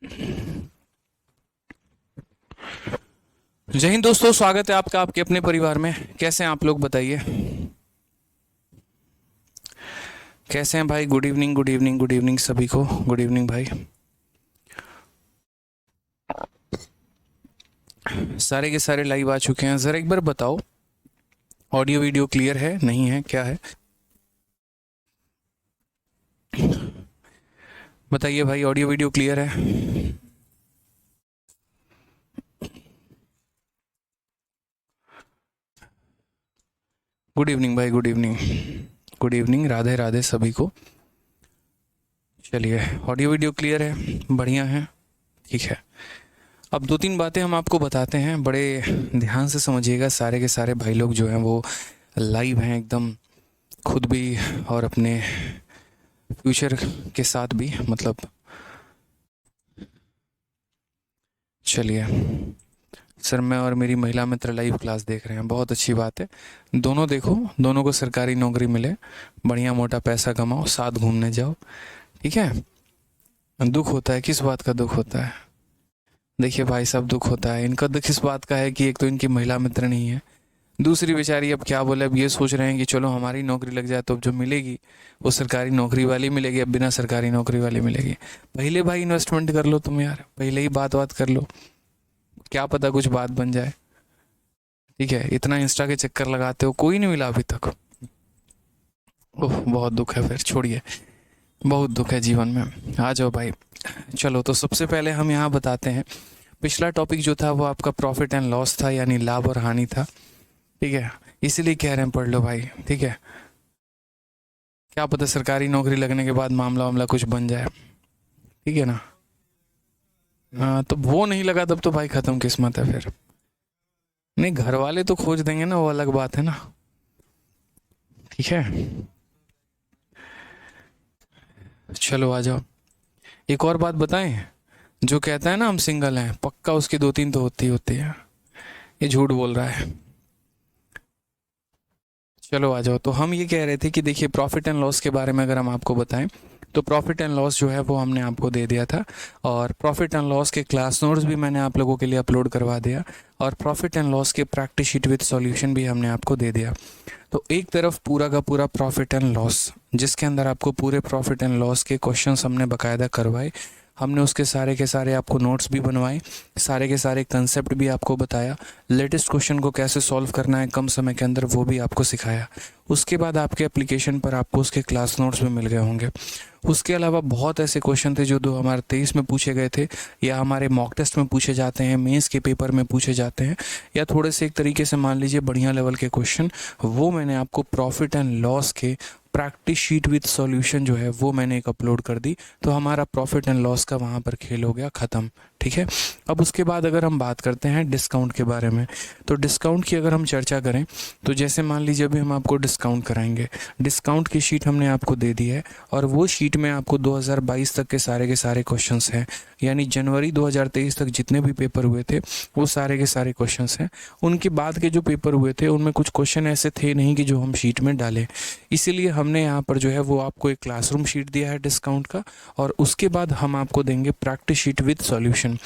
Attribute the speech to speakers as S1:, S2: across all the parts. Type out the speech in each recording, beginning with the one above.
S1: जय हिंद दोस्तों, स्वागत है आपका आपके अपने परिवार में। कैसे हैं आप लोग, बताइए कैसे हैं भाई। Good evening, good evening, good evening सभी को। गुड इवनिंग भाई। सारे के सारे लाइव आ चुके हैं। ज़रा एक बार बताओ, ऑडियो वीडियो क्लियर है, नहीं है, क्या है? बताइए भाई, ऑडियो वीडियो क्लियर है? गुड इवनिंग भाई, good evening, good evening, Radhe Radhe सभी को। चलिए, ऑडियो वीडियो क्लियर है, बढ़िया है, ठीक है। अब दो तीन बातें हम आपको बताते हैं, बड़े ध्यान से समझिएगा। सारे के सारे भाई लोग जो हैं वो लाइव हैं एकदम, खुद भी और अपने फ्यूचर के साथ भी, मतलब। चलिए, सर मैं और मेरी महिला मित्र लाइव क्लास देख रहे हैं, बहुत अच्छी बात है। दोनों देखो, दोनों को सरकारी नौकरी मिले, बढ़िया मोटा पैसा कमाओ, साथ घूमने जाओ, ठीक है। दुख होता है, किस बात का दुख होता है? देखिए भाई साहब, दुख होता है इनका। दुख इस बात का है कि एक तो इनकी महिला मित्र नहीं है, दूसरी बेचारी अब क्या बोले, अब ये सोच रहे हैं कि चलो हमारी नौकरी लग जाए तो अब जो मिलेगी वो सरकारी नौकरी वाली मिलेगी, अब बिना सरकारी नौकरी वाली मिलेगी। पहले भाई इन्वेस्टमेंट कर लो तुम यार, पहले ही बात कर लो, क्या पता कुछ बात बन जाए, ठीक है। इतना इंस्टा के चक्कर लगाते हो, कोई नहीं मिला अभी तक। ओह, बहुत दुख है, फिर छोड़िए, बहुत दुख है जीवन में। आ जाओ भाई। चलो, तो सबसे पहले हम यहाँ बताते हैं, पिछला टॉपिक जो था वो आपका प्रॉफिट एंड लॉस था, यानी लाभ और हानि था, ठीक है। इसीलिए कह रहे हैं पढ़ लो भाई, ठीक है। क्या पता सरकारी नौकरी लगने के बाद मामला वामला कुछ बन जाए, ठीक है ना। हाँ, तो वो नहीं लगा तब तो भाई खत्म किस्मत है फिर। नहीं, घर वाले तो खोज देंगे ना, वो अलग बात है ना, ठीक है। चलो आ जाओ। एक और बात बताएं, जो कहता है ना हम सिंगल हैं, पक्का उसकी दो तीन तो होती होती है, ये झूठ बोल रहा है। चलो आ जाओ। तो हम ये कह रहे थे कि देखिए, प्रॉफिट एंड लॉस के बारे में अगर हम आपको बताएं, तो प्रॉफिट एंड लॉस जो है वो हमने आपको दे दिया था, और प्रॉफिट एंड लॉस के क्लास नोट्स भी मैंने आप लोगों के लिए अपलोड करवा दिया, और प्रॉफिट एंड लॉस के प्रैक्टिस शीट विद सॉल्यूशन भी हमने आपको दे दिया। तो एक तरफ पूरा का पूरा प्रॉफिट एंड लॉस, जिसके अंदर आपको पूरे प्रॉफिट एंड लॉस के क्वेश्चंस हमने बकायदा करवाए, हमने उसके सारे के सारे आपको नोट्स भी बनवाए, सारे के सारे कंसेप्ट भी आपको बताया, लेटेस्ट क्वेश्चन को कैसे सॉल्व करना है कम समय के अंदर वो भी आपको सिखाया। उसके बाद आपके एप्लीकेशन पर आपको उसके क्लास नोट्स भी मिल गए होंगे। उसके अलावा बहुत ऐसे क्वेश्चन थे जो 2023 में पूछे गए थे, या हमारे मॉक टेस्ट में पूछे जाते हैं, मेंस के पेपर में पूछे जाते हैं, या थोड़े से एक तरीके से मान लीजिए बढ़िया लेवल के क्वेश्चन, वो मैंने आपको प्रॉफिट एंड लॉस के प्रैक्टिस शीट विद सॉल्यूशन जो है वो मैंने एक अपलोड कर दी। तो हमारा प्रॉफिट एंड लॉस का वहाँ पर खेल हो गया ख़त्म, ठीक है। अब उसके बाद अगर हम बात करते हैं डिस्काउंट के बारे में, तो डिस्काउंट की अगर हम चर्चा करें, तो जैसे मान लीजिए अभी हम आपको डिस्काउंट कराएंगे, डिस्काउंट की शीट हमने आपको दे दी है, और वो शीट में आपको 2022 तक के सारे क्वेश्चंस हैं, यानी जनवरी 2023 तक जितने भी पेपर हुए थे वो सारे के सारे क्वेश्चंस हैं। उनके बाद के जो पेपर हुए थे उनमें कुछ क्वेश्चन ऐसे थे नहीं कि जो हम शीट में डालें, इसीलिए हमने यहाँ पर जो है वो आपको एक क्लासरूम शीट दिया है डिस्काउंट का, और उसके बाद हम आपको देंगे practice sheet with solution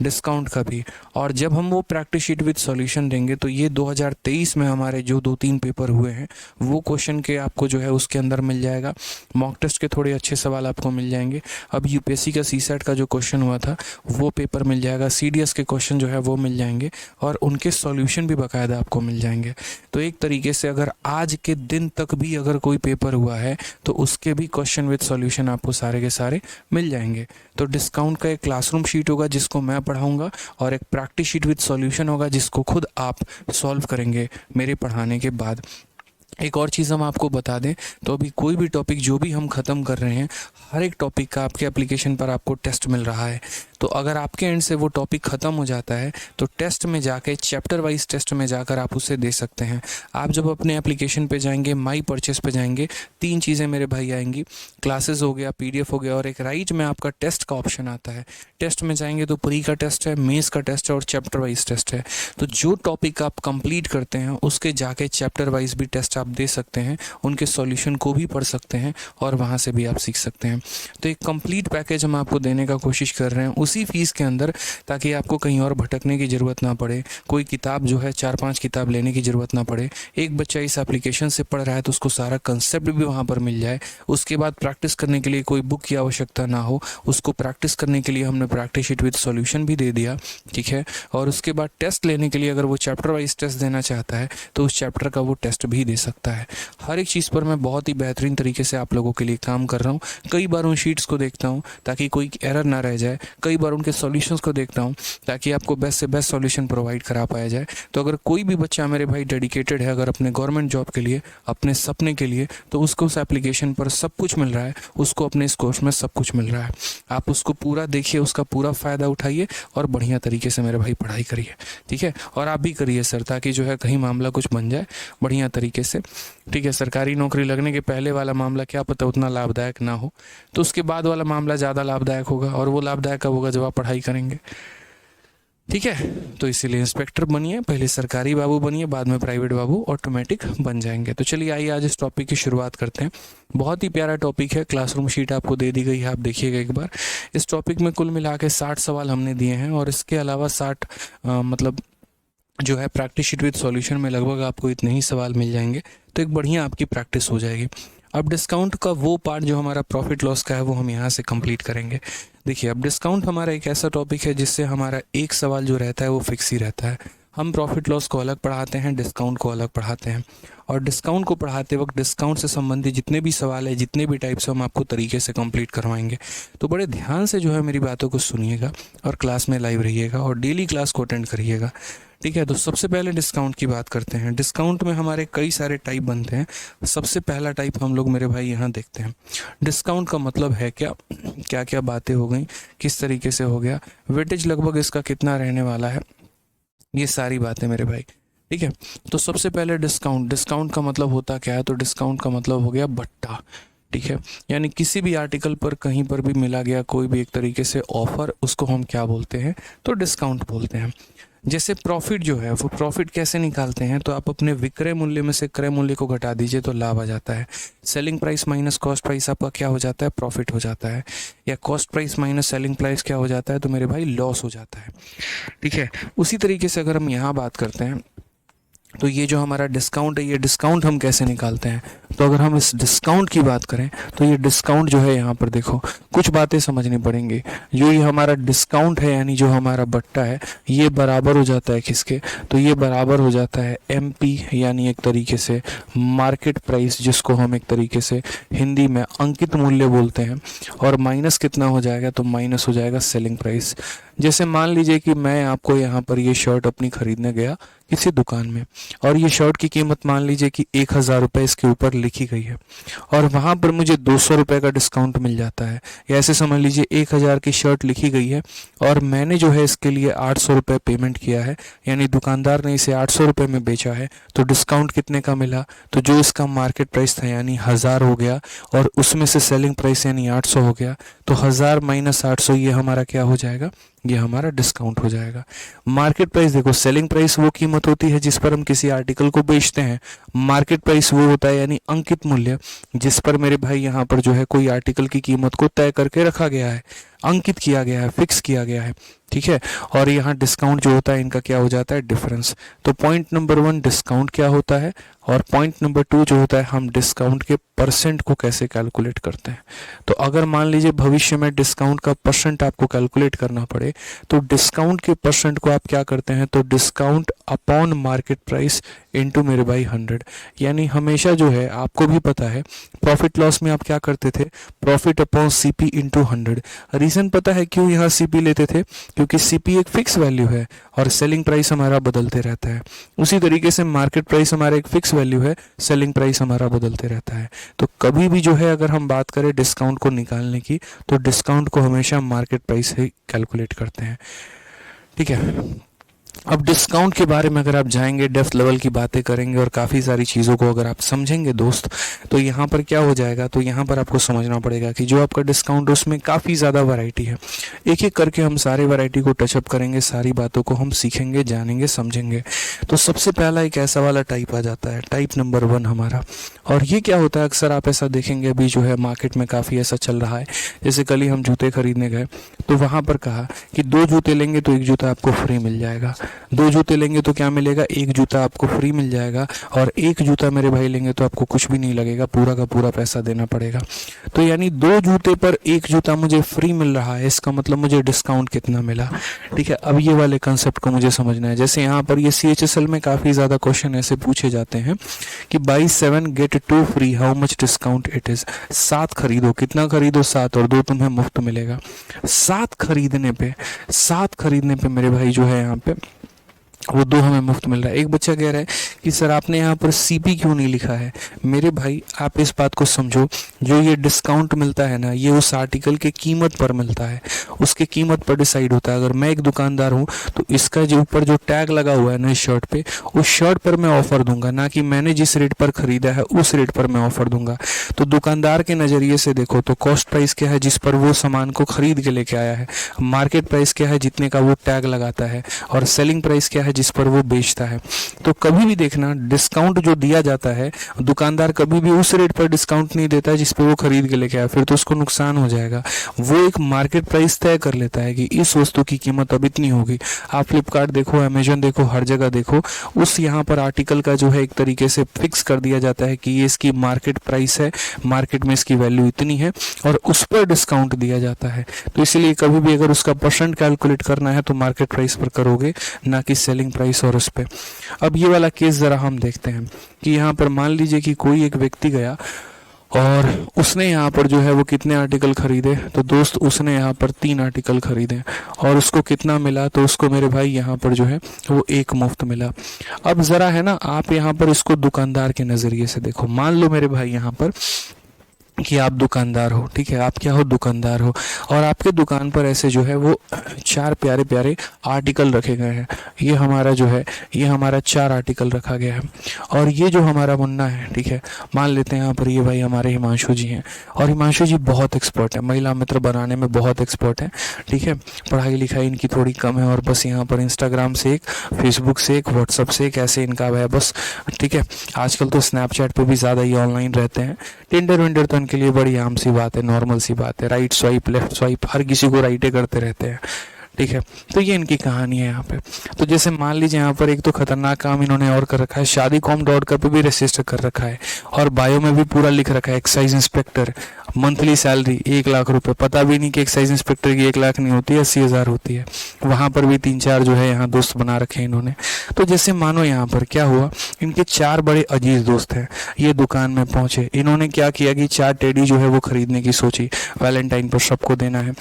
S1: discount का भी। और जब हम वो प्रैक्टिस शीट विद सॉल्यूशन देंगे तो ये 2023 में हमारे जो दो तीन पेपर हुए हैं वो क्वेश्चन के आपको जो है उसके अंदर मिल जाएगा, मॉक टेस्ट के थोड़े अच्छे सवाल आपको मिल जाएंगे। अब यूपीएससी का सीसेट का जो क्वेश्चन हुआ था वो पेपर मिल जाएगा, सीडीएस के क्वेश्चन जो है वो मिल जाएंगे, और उनके सॉल्यूशन भी बाकायदा आपको मिल जाएंगे। तो एक तरीके से अगर आज के दिन तक भी अगर कोई पेपर हुआ है तो उसके भी क्वेश्चन विद सॉल्यूशन आपको सारे के सारे मिल जाएंगे। तो डिस्काउंट का एक क्लासरूम शीट होगा जिसको मैं पढ़ाऊंगा, और एक प्रैक्टिस शीट विद सॉल्यूशन होगा जिसको खुद आप सॉल्व करेंगे मेरे पढ़ाने के बाद। एक और चीज़ हम आपको बता दें, तो अभी कोई भी टॉपिक जो भी हम ख़त्म कर रहे हैं, हर एक टॉपिक का आपके एप्लीकेशन पर आपको टेस्ट मिल रहा है। तो अगर आपके एंड से वो टॉपिक ख़त्म हो जाता है तो टेस्ट में जाके, चैप्टर वाइज टेस्ट में जाकर आप उसे दे सकते हैं। आप जब अपने एप्लीकेशन पे जाएंगे, माई परचेस पे जाएंगे, तीन चीज़ें मेरे भाई आएंगी, क्लासेस हो गया, पीडीएफ हो गया, और एक राइट में आपका टेस्ट का ऑप्शन आता है। टेस्ट में जाएंगे तो प्री का टेस्ट है, मेंस का टेस्ट है, और चैप्टर वाइज टेस्ट है। तो जो टॉपिक आप कंप्लीट करते हैं उसके जाके चैप्टर वाइज भी टेस्ट आप दे सकते हैं, उनके सॉल्यूशन को भी पढ़ सकते हैं, और वहाँ से भी आप सीख सकते हैं। तो एक कंप्लीट पैकेज हम आपको देने का कोशिश कर रहे हैं। उसी फीस के अंदर, ताकि आपको कहीं और भटकने की ज़रूरत ना पड़े, कोई किताब जो है 4-5 किताब लेने की ज़रूरत ना पड़े। एक बच्चा इस एप्लीकेशन से पढ़ रहा है तो उसको सारा कंसेप्ट भी वहाँ पर मिल जाए। उसके बाद प्रैक्टिस करने के लिए कोई बुक की आवश्यकता ना हो, उसको प्रैक्टिस करने के लिए हमने प्रैक्टिस शीट विद सॉल्यूशन भी दे दिया, ठीक है। और उसके बाद टेस्ट लेने के लिए अगर वो चैप्टर वाइज टेस्ट देना चाहता है तो उस चैप्टर का वो टेस्ट भी दे सकता है। हर एक चीज़ पर मैं बहुत ही बेहतरीन तरीके से आप लोगों के लिए काम कर रहा हूँ। कई बार उन शीट्स को देखता हूँ ताकि कोई एरर ना रह जाए, कई बार उनके सॉल्यूशंस को देखता हूँ ताकि आपको बेस्ट से बेस्ट सॉल्यूशन प्रोवाइड करा पाया जाए। तो अगर कोई भी बच्चा मेरे भाई डेडिकेटेड है अगर अपने गवर्नमेंट जॉब के लिए, अपने सपने के लिए, तो उसको उस एप्लीकेशन पर सब कुछ मिल रहा है, उसको अपने इस कोर्स में सब कुछ मिल रहा है। आप उसको पूरा देखिए, उसका पूरा फ़ायदा उठाइए और बढ़िया तरीके से मेरे भाई पढ़ाई करिए, ठीक है। और आप भी करिए सर, ताकि जो है कहीं मामला कुछ बन जाए बढ़िया तरीके से, ठीक है। सरकारी नौकरी लगने के पहले वाला मामला क्या पता उतना लाभदायक ना हो, तो उसके बाद वाला मामला ज़्यादा लाभदायक होगा, और वो लाभदायक कब होगा जब आप पढ़ाई करेंगे, ठीक है। तो इसीलिए इंस्पेक्टर बनिए, पहले सरकारी बाबू बनिए, बाद में प्राइवेट बाबू ऑटोमेटिक बन जाएंगे। तो चलिए आइए आज इस टॉपिक की शुरुआत करते हैं। बहुत ही प्यारा टॉपिक है, क्लासरूम शीट आपको दे दी गई है, आप देखिएगा एक बार। इस टॉपिक में कुल मिला के 60 सवाल हमने दिए हैं, और इसके अलावा 60 मतलब जो है प्रैक्टिस शीट विद सॉल्यूशन में लगभग आपको इतने ही सवाल मिल जाएंगे, तो एक बढ़िया आपकी प्रैक्टिस हो जाएगी। अब डिस्काउंट का वो पार्ट जो हमारा प्रॉफिट लॉस का है वो हम यहाँ से कंप्लीट करेंगे। देखिए, अब डिस्काउंट हमारा एक ऐसा टॉपिक है जिससे हमारा एक सवाल जो रहता है वो फिक्स ही रहता है। हम प्रॉफिट लॉस को अलग पढ़ाते हैं, डिस्काउंट को अलग पढ़ाते हैं, और डिस्काउंट को पढ़ाते वक्त डिस्काउंट से संबंधित जितने भी सवाल है, जितने भी टाइप्स हम आपको तरीके से कंप्लीट करवाएंगे। तो बड़े ध्यान से जो है मेरी बातों को सुनिएगा और क्लास में लाइव रहिएगा और डेली क्लास को अटेंड करिएगा, ठीक है। तो सबसे पहले डिस्काउंट की बात करते हैं। डिस्काउंट में हमारे कई सारे टाइप बनते हैं। सबसे पहला टाइप हम लोग मेरे भाई यहाँ देखते हैं। डिस्काउंट का मतलब है क्या, क्या क्या बातें हो गई, किस तरीके से हो गया, वेटेज लगभग इसका कितना रहने वाला है, ये सारी बातें मेरे भाई, ठीक है। तो सबसे पहले डिस्काउंट, डिस्काउंट का मतलब होता क्या है, तो डिस्काउंट का मतलब हो गया बट्टा, ठीक है। यानी किसी भी आर्टिकल पर कहीं पर भी मिला गया कोई भी एक तरीके से ऑफर, उसको हम क्या बोलते हैं, तो डिस्काउंट बोलते हैं। जैसे प्रॉफिट जो है वो प्रॉफिट कैसे निकालते हैं, तो आप अपने विक्रय मूल्य में से क्रय मूल्य को घटा दीजिए तो लाभ आ जाता है। Selling price minus cost price आपका क्या हो जाता है, प्रॉफिट हो जाता है। या cost price minus selling price क्या हो जाता है, तो मेरे भाई लॉस हो जाता है, ठीक है। उसी तरीके से अगर हम यहाँ बात करते हैं तो ये जो हमारा डिस्काउंट है, ये डिस्काउंट हम कैसे निकालते हैं, तो अगर हम इस डिस्काउंट की बात करें तो ये डिस्काउंट जो है यहाँ पर देखो कुछ बातें समझनी पड़ेंगी। जो ये हमारा डिस्काउंट है यानी जो हमारा बट्टा है, ये बराबर हो जाता है किसके, तो ये बराबर हो जाता है एमपी, यानी एक तरीके से मार्केट प्राइस, जिसको हम एक तरीके से हिंदी में अंकित मूल्य बोलते हैं। और माइनस कितना हो जाएगा, तो माइनस हो जाएगा सेलिंग प्राइस। जैसे मान लीजिए कि मैं आपको यहाँ पर ये शर्ट अपनी खरीदने गया किसी दुकान में, और ये शर्ट की कीमत मान लीजिए कि 1000 रुपये इसके ऊपर लिखी गई है, और वहाँ पर मुझे 200 रुपये का डिस्काउंट मिल जाता है। या ऐसे समझ लीजिए 1000 की शर्ट लिखी गई है और मैंने जो है इसके लिए 800 रुपये पेमेंट किया है, यानी दुकानदार ने इसे 800 रुपये में बेचा है, तो डिस्काउंट कितने का मिला, तो जो इसका मार्केट प्राइस था यानी 1000 हो गया, और उसमें से सेलिंग प्राइस यानी 800 हो गया, तो 1000 माइनस 800 ये हमारा क्या हो जाएगा, ये हमारा डिस्काउंट हो जाएगा। मार्केट प्राइस देखो, सेलिंग प्राइस वो कीमत होती है जिस पर हम किसी आर्टिकल को बेचते हैं, मार्केट प्राइस वो होता है यानी अंकित मूल्य, जिस पर मेरे भाई यहाँ पर जो है कोई आर्टिकल की कीमत को तय करके रखा गया है, अंकित किया गया है, फिक्स किया गया है, ठीक है। और यहाँ डिस्काउंट जो होता है इनका क्या हो जाता है, डिफरेंस। तो पॉइंट नंबर 1 डिस्काउंट क्या होता है, और पॉइंट नंबर 2 जो होता है हम डिस्काउंट के परसेंट को कैसे कैलकुलेट करते हैं। तो अगर मान लीजिए भविष्य में डिस्काउंट का परसेंट आपको कैलकुलेट करना पड़े, तो डिस्काउंट के परसेंट को आप क्या करते हैं, तो discount upon market price into मेरे भाई 100। यानी हमेशा जो है आपको भी पता है प्रॉफिट लॉस में आप क्या करते थे, profit upon CP into 100। Reason पता है क्यों यहाँ सीपी लेते थे, क्योंकि सीपी एक फिक्स वैल्यू है और सेलिंग प्राइस हमारा बदलते रहता है। उसी तरीके से मार्केट प्राइस हमारा एक फिक्स वैल्यू है, सेलिंग प्राइस हमारा बदलते रहता है। तो कभी भी जो है अगर हम बात करें डिस्काउंट को निकालने की, तो डिस्काउंट को हमेशा मार्केट प्राइस से कैलकुलेट करते हैं, ठीक है। अब डिस्काउंट के बारे में अगर आप जाएंगे, डेप्थ लेवल की बातें करेंगे और काफ़ी सारी चीज़ों को अगर आप समझेंगे दोस्त, तो यहाँ पर क्या हो जाएगा, तो यहाँ पर आपको समझना पड़ेगा कि जो आपका डिस्काउंट है उसमें काफ़ी ज़्यादा वैरायटी है। एक एक करके हम सारे वैरायटी को टचअप करेंगे, सारी बातों को हम सीखेंगे, जानेंगे, समझेंगे। तो सबसे पहला एक ऐसा वाला टाइप आ जाता है, टाइप नंबर 1 हमारा। और ये क्या होता है, अक्सर आप ऐसा देखेंगे अभी जो है मार्केट में काफ़ी ऐसा चल रहा है। जैसे कल ही हम जूते खरीदने गए तो वहाँ पर कहा कि 2 जूते लेंगे तो 1 जूता आपको फ्री मिल जाएगा, 2 जूते लेंगे तो क्या मिलेगा, 1 जूता आपको फ्री मिल जाएगा, और 1 जूता मेरे भाई लेंगे तो आपको कुछ भी नहीं लगेगा, पूरा का पूरा पैसा देना पड़ेगा। तो यानी 2 जूते पर 1 जूता मुझे फ्री मिल रहा है, इसका मतलब मुझे डिस्काउंट कितना मिला। ठीक है, अब ये वाले कंसेप्ट को मुझे समझना है। जैसे यहाँ पर ये CHSL में काफ़ी ज़्यादा क्वेश्चन ऐसे पूछे जाते हैं कि buy 7 get 2 free, how much discount it is. 7 खरीदो, कितना खरीदो, 7, और 2 तुम्हें मुफ्त मिलेगा। 7 खरीदने पे मेरे भाई जो है यहाँ पे वो 2 हमें मुफ्त मिल रहा है। एक बच्चा कह रहा है कि सर आपने यहाँ पर CP क्यों नहीं लिखा है। मेरे भाई आप इस बात को समझो, जो ये डिस्काउंट मिलता है ना, ये उस आर्टिकल के कीमत पर मिलता है, उसके कीमत पर डिसाइड होता है। अगर मैं एक दुकानदार हूँ तो इसका जो ऊपर जो टैग लगा हुआ है ना इस शर्ट पे, उस शर्ट पर मैं ऑफर दूंगा, ना कि मैंने जिस रेट पर खरीदा है उस रेट पर मैं ऑफर दूंगा। तो दुकानदार के नज़रिए से देखो तो कॉस्ट प्राइस क्या है जिस पर वो सामान को खरीद के लेके आया है, मार्केट प्राइस क्या है जितने का वो टैग लगाता है, और सेलिंग प्राइस क्या है जिस पर वो बेचता है। तो कभी भी देखना डिस्काउंट जो दिया जाता है, दुकानदार कभी भी उस रेट पर डिस्काउंट नहीं देता है जिस पे वो खरीद के लेके आया, फिर तो उसको नुकसान हो जाएगा। वो एक मार्केट प्राइस तय कर लेता है कि इस वस्तु की कीमत अब इतनी होगी। आप फ्लिपकार्ट देखो, अमेजन देखो, हर जगह देखो, उस यहाँ पर आर्टिकल का जो है एक तरीके से फिक्स कर दिया जाता है कि ये इसकी मार्केट प्राइस है, मार्केट में इसकी वैल्यू इतनी है, और उस पर डिस्काउंट दिया जाता है। तो इसलिए कभी भी अगर उसका परसेंट कैलकुलेट करना है तो मार्केट प्राइस पर करोगे, ना कि सेलिंग प्राइस और उस पे। अब ये वाला केस ज़रा हम देखते हैं कि यहाँ पर मान लीजिए कि कोई एक व्यक्ति गया और उसने यहाँ पर जो है वो कितने आर्टिकल खरीदे, तो दोस्त उसने यहाँ पर 3 आर्टिकल खरीदे और उसको कितना मिला, तो उसको मेरे भाई यहाँ पर जो है वो 1 मुफ्त मिला। अब ज़रा है ना आप यहाँ पर इसको दुकानदार के नज़रिए से देखो। मान लो मेरे भाई यहाँ पर कि आप दुकानदार हो, ठीक है, आप क्या हो, दुकानदार हो, और आपके दुकान पर ऐसे जो है वो 4 प्यारे प्यारे आर्टिकल रखे गए हैं। ये हमारा जो है ये हमारा 4 आर्टिकल रखा गया है, और ये जो हमारा मुन्ना है, ठीक है, मान लेते हैं यहाँ पर ये भाई हमारे हिमांशु जी हैं, और हिमांशु जी बहुत एक्सपर्ट है, महिला मित्र बनाने में बहुत एक्सपर्ट है। ठीक है, पढ़ाई लिखाई इनकी थोड़ी कम है, और बस यहाँ पर इंस्टाग्राम से एक, फेसबुक से एक, व्हाट्सअप से एक, ऐसे इनका है बस। ठीक है, आजकल तो स्नैपचैट पे भी ज़्यादा ये ऑनलाइन रहते हैं। टिंडर विंडर तो के लिए बड़ी आम सी बात है, नॉर्मल सी बात है, राइट स्वाइप लेफ्ट स्वाइप हर किसी को राइटे करते रहते हैं। ठीक है, तो ये इनकी कहानी है यहाँ पे। तो जैसे मान लीजिए यहाँ पर एक तो खतरनाक काम इन्होंने और कर रखा है, ShaadiCom.com पे भी रजिस्टर कर रखा है, और बायो में भी पूरा लिख रखा है excise inspector, monthly salary 1 lakh रुपए। पता भी नहीं कि एक्साइज इंस्पेक्टर की 1 लाख नहीं होती है, 80,000 होती है। वहाँ पर भी 3-4 जो है यहाँ दोस्त बना रखे हैं इन्होंने। तो जैसे मानो यहाँ पर क्या हुआ, इनके 4 बड़े अजीज दोस्त हैं, ये दुकान में पहुंचे, इन्होंने क्या किया कि 4 टेडी जो है वो खरीदने की सोची, वैलेंटाइन पर सबको देना है।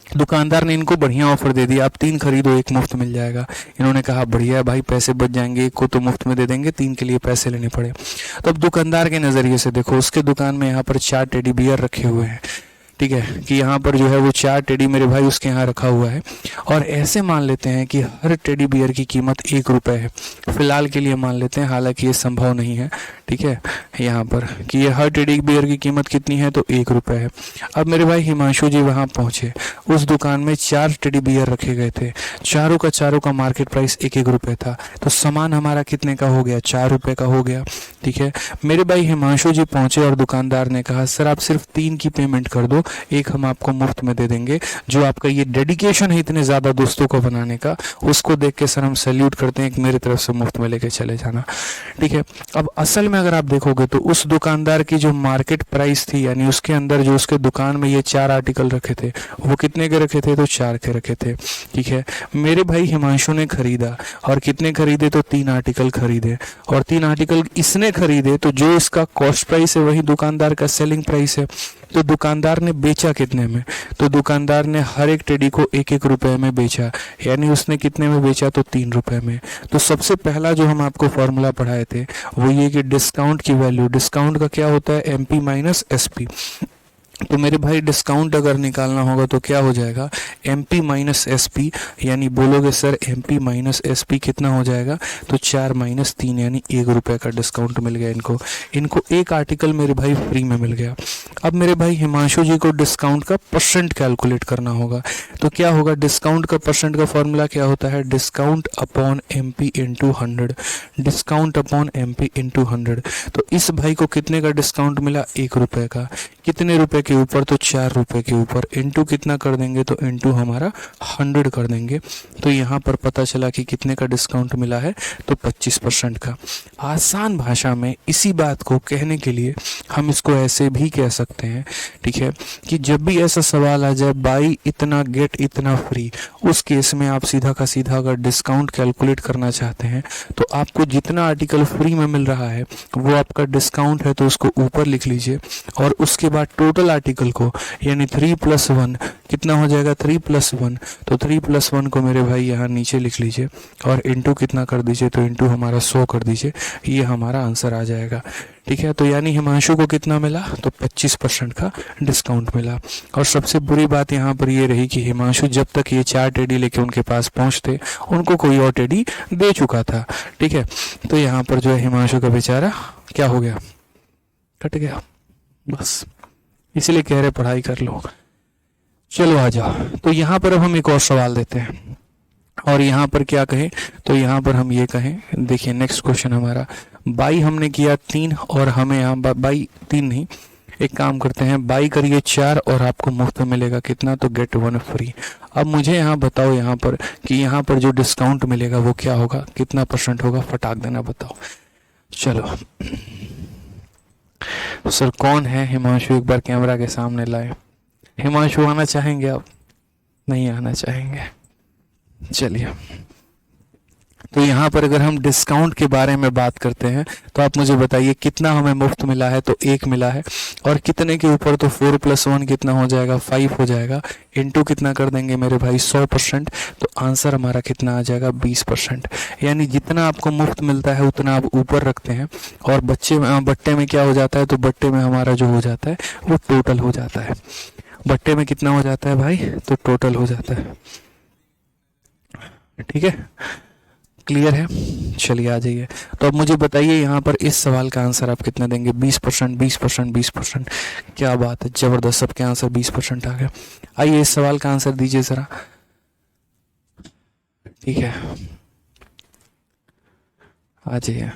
S1: दुकानदार ने इनको बढ़िया ऑफर दे दिया, आप 3 खरीदो 1 मुफ्त मिल जाएगा। इन्होंने कहा बढ़िया भाई, पैसे बच जाएंगे, 1 को तो मुफ्त में दे देंगे, 3 के लिए पैसे लेने पड़े। तो अब दुकानदार के नज़रिए से देखो, उसके दुकान में यहाँ पर 4 टेडी बियर रखे हुए हैं। ठीक है, कि यहाँ पर जो है वो 4 टेडी मेरे भाई उसके यहाँ रखा हुआ है, और ऐसे मान लेते हैं कि हर टेडी बियर की कीमत 1 रुपये है, फिलहाल के लिए मान लेते हैं, हालांकि ये संभव नहीं है। ठीक है, यहाँ पर कि ये हर टेडी बियर की कीमत कितनी है, तो 1 रुपये है। अब मेरे भाई हिमांशु जी वहाँ पहुँचे, उस दुकान में 4 टेडी बियर रखे गए थे, चारों का मार्केट प्राइस 1-1 रुपये था। तो सामान हमारा कितने का हो गया, 4 रुपये का हो गया। ठीक है, मेरे भाई हिमांशु जी पहुँचे और दुकानदार ने कहा सर आप सिर्फ 3 की पेमेंट कर दो, 1 हम आपको मुफ्त में दे देंगे। जो आपका ये डेडिकेशन है इतने ज़्यादा दोस्तों को बनाने का, उसको देख के सर हम सैल्यूट करते हैं, कि मेरी तरफ से मुफ्त में लेके चले जाना। ठीक है, अब असल में अगर आप देखोगे तो उस दुकानदार की जो मार्केट प्राइस थी, यानी उसके अंदर जो उसके दुकान में ये 4 आर्टिकल रखे थे, वो कितने के रखे थे, तो 4 के रखे थे। ठीक है, मेरे भाई हिमांशु ने खरीदा, और कितने खरीदे, तो 3 आर्टिकल खरीदे, और 3 आर्टिकल इसने खरीदे, तो जो इसका कॉस्ट प्राइस है वही दुकानदार का सेलिंग प्राइस है। तो दुकानदार ने बेचा कितने में, तो दुकानदार ने हर एक टेडी को 1-1 रुपये में बेचा, यानी उसने कितने में बेचा, तो 3 रुपये में। तो सबसे पहला जो हम आपको फॉर्मूला पढ़ाए थे वो ये कि डिस्काउंट की वैल्यू, डिस्काउंट का क्या होता है, MP माइनस SP। तो मेरे भाई डिस्काउंट अगर निकालना होगा तो क्या हो जाएगा, M P minus S P, यानी बोलोगे sir M P minus S P कितना हो जाएगा, तो 4 माइनस 3 यानी 1 रुपये का डिस्काउंट मिल गया इनको। इनको एक आर्टिकल मेरे भाई फ्री में मिल गया। अब मेरे भाई हिमांशु जी को डिस्काउंट का परसेंट कैलकुलेट करना होगा। तो क्या होगा, डिस्काउंट का परसेंट का फॉर्मूला क्या होता है, discount upon M P into 100, discount upon M P into 100। तो इस भाई को कितने का डिस्काउंट मिला, 1 रुपये का। कितने रुपए के ऊपर, तो 4 रुपए के ऊपर। इंटू कितना कर देंगे, तो इंटू हमारा 100 कर देंगे। तो यहाँ पर पता चला कि कितने का डिस्काउंट मिला है, तो 25% का। आसान भाषा में इसी बात को कहने के लिए हम इसको ऐसे भी कह सकते हैं, ठीक है, कि जब भी ऐसा सवाल आ जाए बाई इतना गेट इतना फ्री, उस केस में आप सीधा का सीधा अगर डिस्काउंट कैलकुलेट करना चाहते हैं तो आपको जितना आर्टिकल फ्री में मिल रहा है वो आपका डिस्काउंट है, तो उसको ऊपर लिख लीजिए। और उसके बाद टोटल आर्टिकल को, यानी 3 + 1 कितना हो जाएगा, 3 + 1, तो 3 + 1 को मेरे भाई यहाँ नीचे लिख लीजिए और इंटू कितना कर दीजिए, तो इंटू हमारा 100 कर दीजिए। ये हमारा आंसर आ जाएगा, ठीक है। तो यानी हिमांशु को कितना मिला, तो 25% का डिस्काउंट मिला। और सबसे बुरी बात यहाँ पर ये रही कि हिमांशु जब तक ये 4 टेडी लेके उनके पास पहुँचते उनको कोई और टेडी दे चुका था, ठीक है। तो यहाँ पर जो है हिमांशु का बेचारा क्या हो गया, कट गया, बस इसलिए कह रहे पढ़ाई कर लो। चलो आ जाओ। तो यहाँ पर अब हम एक और सवाल देते हैं और यहाँ पर क्या कहें, तो यहाँ पर हम ये कहें, देखिए नेक्स्ट क्वेश्चन हमारा, बाई हमने किया 3 और हमें यहाँ बाई 3 नहीं, एक काम करते हैं बाई करिए 4 और आपको मुफ्त में मिलेगा कितना, तो गेट 1 फ्री। अब मुझे यहाँ बताओ यहाँ पर कि यहाँ पर जो डिस्काउंट मिलेगा वो क्या होगा, कितना % होगा, फटाक देना बताओ। चलो सर कौन है हिमांशु, एक बार कैमरा के सामने लाए। हिमांशु आना चाहेंगे आप, नहीं आना चाहेंगे, चलिए। तो यहाँ पर अगर हम डिस्काउंट के बारे में बात करते हैं तो आप मुझे बताइए कितना हमें मुफ्त मिला है, तो 1 मिला है। और कितने के ऊपर, तो 4 + 1 कितना हो जाएगा, 5 हो जाएगा। इंटू कितना कर देंगे मेरे भाई, 100%। तो आंसर हमारा कितना आ जाएगा, 20%। यानी जितना आपको मुफ्त मिलता है उतना आप ऊपर रखते हैं और बट्टे में क्या हो जाता है, तो बट्टे में हमारा जो हो जाता है वो टोटल हो जाता है। बट्टे में कितना हो जाता है भाई, तो टोटल हो जाता है, ठीक है, क्लियर है। चलिए आ जाइए। तो अब मुझे बताइए यहाँ पर इस सवाल का आंसर आप कितना देंगे, 20%, 20%, 20%। क्या बात है, जबरदस्त, सबके आंसर 20% आ गए। आइए इस सवाल का आंसर दीजिए जरा, ठीक है, आ जाइए।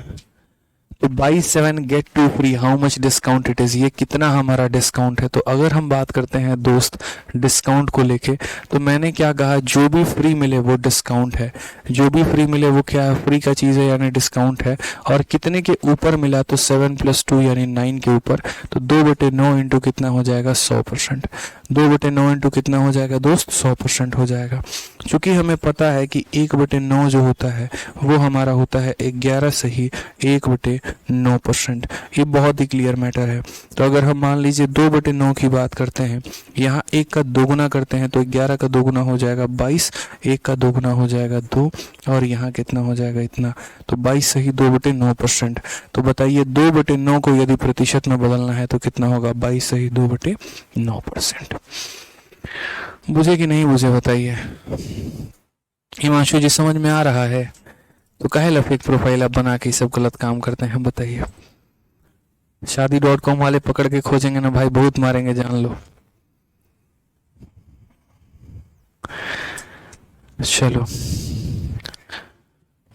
S1: तो buy 7 get 2 free, how much discount it is, ये कितना हमारा डिस्काउंट है। तो अगर हम बात करते हैं दोस्त डिस्काउंट को लेके, तो मैंने क्या कहा, जो भी फ्री मिले वो डिस्काउंट है, जो भी फ्री मिले वो क्या है, फ्री का चीज़ है यानी डिस्काउंट है। और कितने के ऊपर मिला, तो 7 + 2 यानी 9 के ऊपर। तो 2/9 इंटू कितना हो जाएगा, 100%। 2/9 इंटू कितना हो जाएगा दोस्त, 100% हो जाएगा। चूँकि हमें पता है कि 1/9 जो होता है वो हमारा होता है 11 सही 1/9%। ये बहुत ही क्लियर मैटर है। तो अगर हम मान लीजिए 2/9 की बात करते हैं, यहाँ 1 का दोगुना करते हैं तो 11 का दोगुना हो जाएगा 22, 1 का दोगुना हो जाएगा 2 और यहाँ कितना हो जाएगा इतना, तो 22 सही 2/9%। तो बताइए 2/9 को यदि प्रतिशत में बदलना है तो कितना होगा, 22 सही 2/9%। बुझे कि नहीं बुझे बताइए। हिमांशु जी समझ में आ रहा है, तो काहे ला फेक प्रोफाइल आप बना के सब गलत काम करते हैं, बताइए। शादी.com वाले पकड़ के खोजेंगे ना भाई, बहुत मारेंगे, जान लो। चलो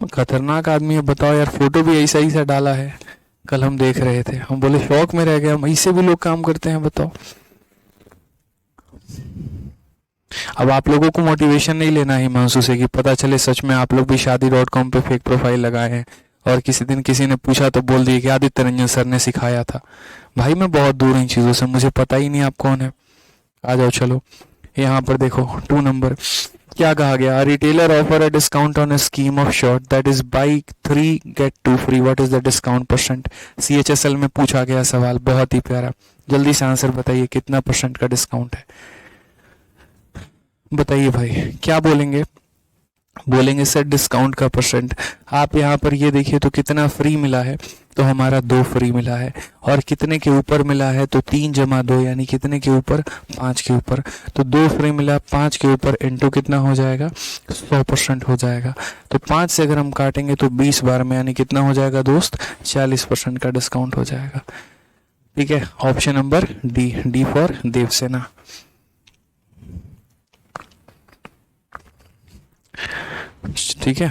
S1: खतरनाक आदमी है, बताओ यार, फोटो भी ऐसा ही सा डाला है, कल हम देख रहे थे, हम बोले शौक में रह गए, हम ऐसे भी लोग काम करते हैं, बताओ। अब आप लोगों को मोटिवेशन नहीं लेना है हिमांशु से कि पता चले सच में आप लोग भी शादी.com पे फेक प्रोफाइल लगाए हैं और किसी दिन किसी ने पूछा तो बोल दिए कि आदित्य रंजन सर ने सिखाया था। भाई मैं बहुत दूर हूँ इन चीज़ों से, मुझे पता ही नहीं आप कौन है। आ जाओ चलो, यहाँ पर देखो 2 नंबर क्या कहा गया, retailer offer a discount on a scheme of short that is buy 3 get 2 free, what is the discount %। CHSL में पूछा गया सवाल, बहुत ही प्यारा। जल्दी से आंसर बताइए, कितना % का डिस्काउंट है, बताइए भाई क्या बोलेंगे। बोलेंगे सर डिस्काउंट का परसेंट। आप यहाँ पर ये देखिए तो कितना फ्री मिला है, तो हमारा 2 फ्री मिला है। और कितने के ऊपर मिला है, तो 3 जमा 2 यानी कितने के ऊपर, 5 के ऊपर। तो 2 फ्री मिला 5 के ऊपर, इंटू कितना हो जाएगा, 100% हो जाएगा। तो 5 से अगर हम काटेंगे तो 20 बार में यानी कितना हो जाएगा दोस्त, 40% का डिस्काउंट हो जाएगा। ठीक है, option number D, D for Devsena. ठीक है,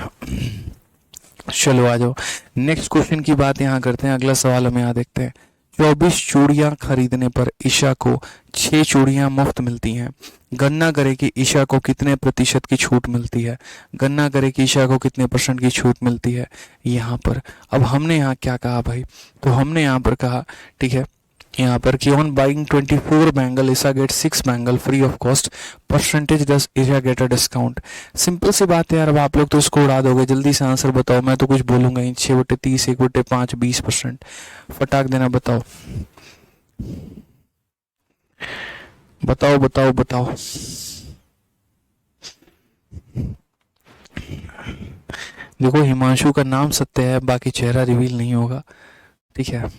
S1: चलो आ जाओ नेक्स्ट क्वेश्चन की बात यहाँ करते हैं। अगला सवाल हम यहाँ देखते हैं। 24 चूड़ियां खरीदने पर ईशा को 6 चूड़ियां मुफ्त मिलती हैं। गणना करें कि ईशा को कितने प्रतिशत की छूट मिलती है। गणना करें कि ईशा को कितने परसेंट की छूट मिलती है यहाँ पर। अब हमने यहाँ क्या कहा भाई, तो हमने यहाँ पर कहा, ठीक है, यहाँ पर कि on buying 24 bangle Isha get 6 bangle free of cost, percentage दस Isha get a discount. Simple सी बात है यार, अब आप लोग तो इसको उड़ा दोगे। जल्दी से आंसर बताओ, मैं तो कुछ बोलूंगा ही। 6/30, 1/5, 20%। फटाक देना, बताओ बताओ बताओ बताओ। देखो हिमांशु का नाम सत्य है, बाकी चेहरा रिवील नहीं होगा। ठीक है,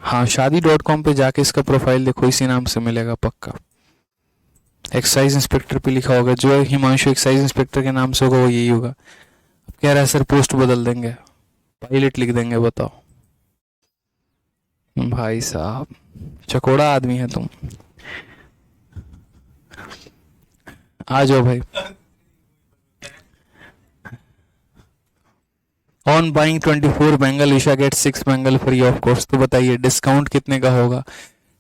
S1: हाँ शादी.com पे जाके इसका प्रोफाइल देखो, इसी नाम से मिलेगा पक्का। एक्साइज इंस्पेक्टर पे लिखा होगा, जो हिमांशु एक्साइज इंस्पेक्टर के नाम से होगा वो यही होगा। अब कह रहा है सर पोस्ट बदल देंगे, पायलट लिख देंगे, बताओ। भाई साहब चकोड़ा आदमी है तुम। आ जाओ भाई। On buying 24 bangle Isha get 6 bangle free of cost. तो बताइए डिस्काउंट कितने का होगा।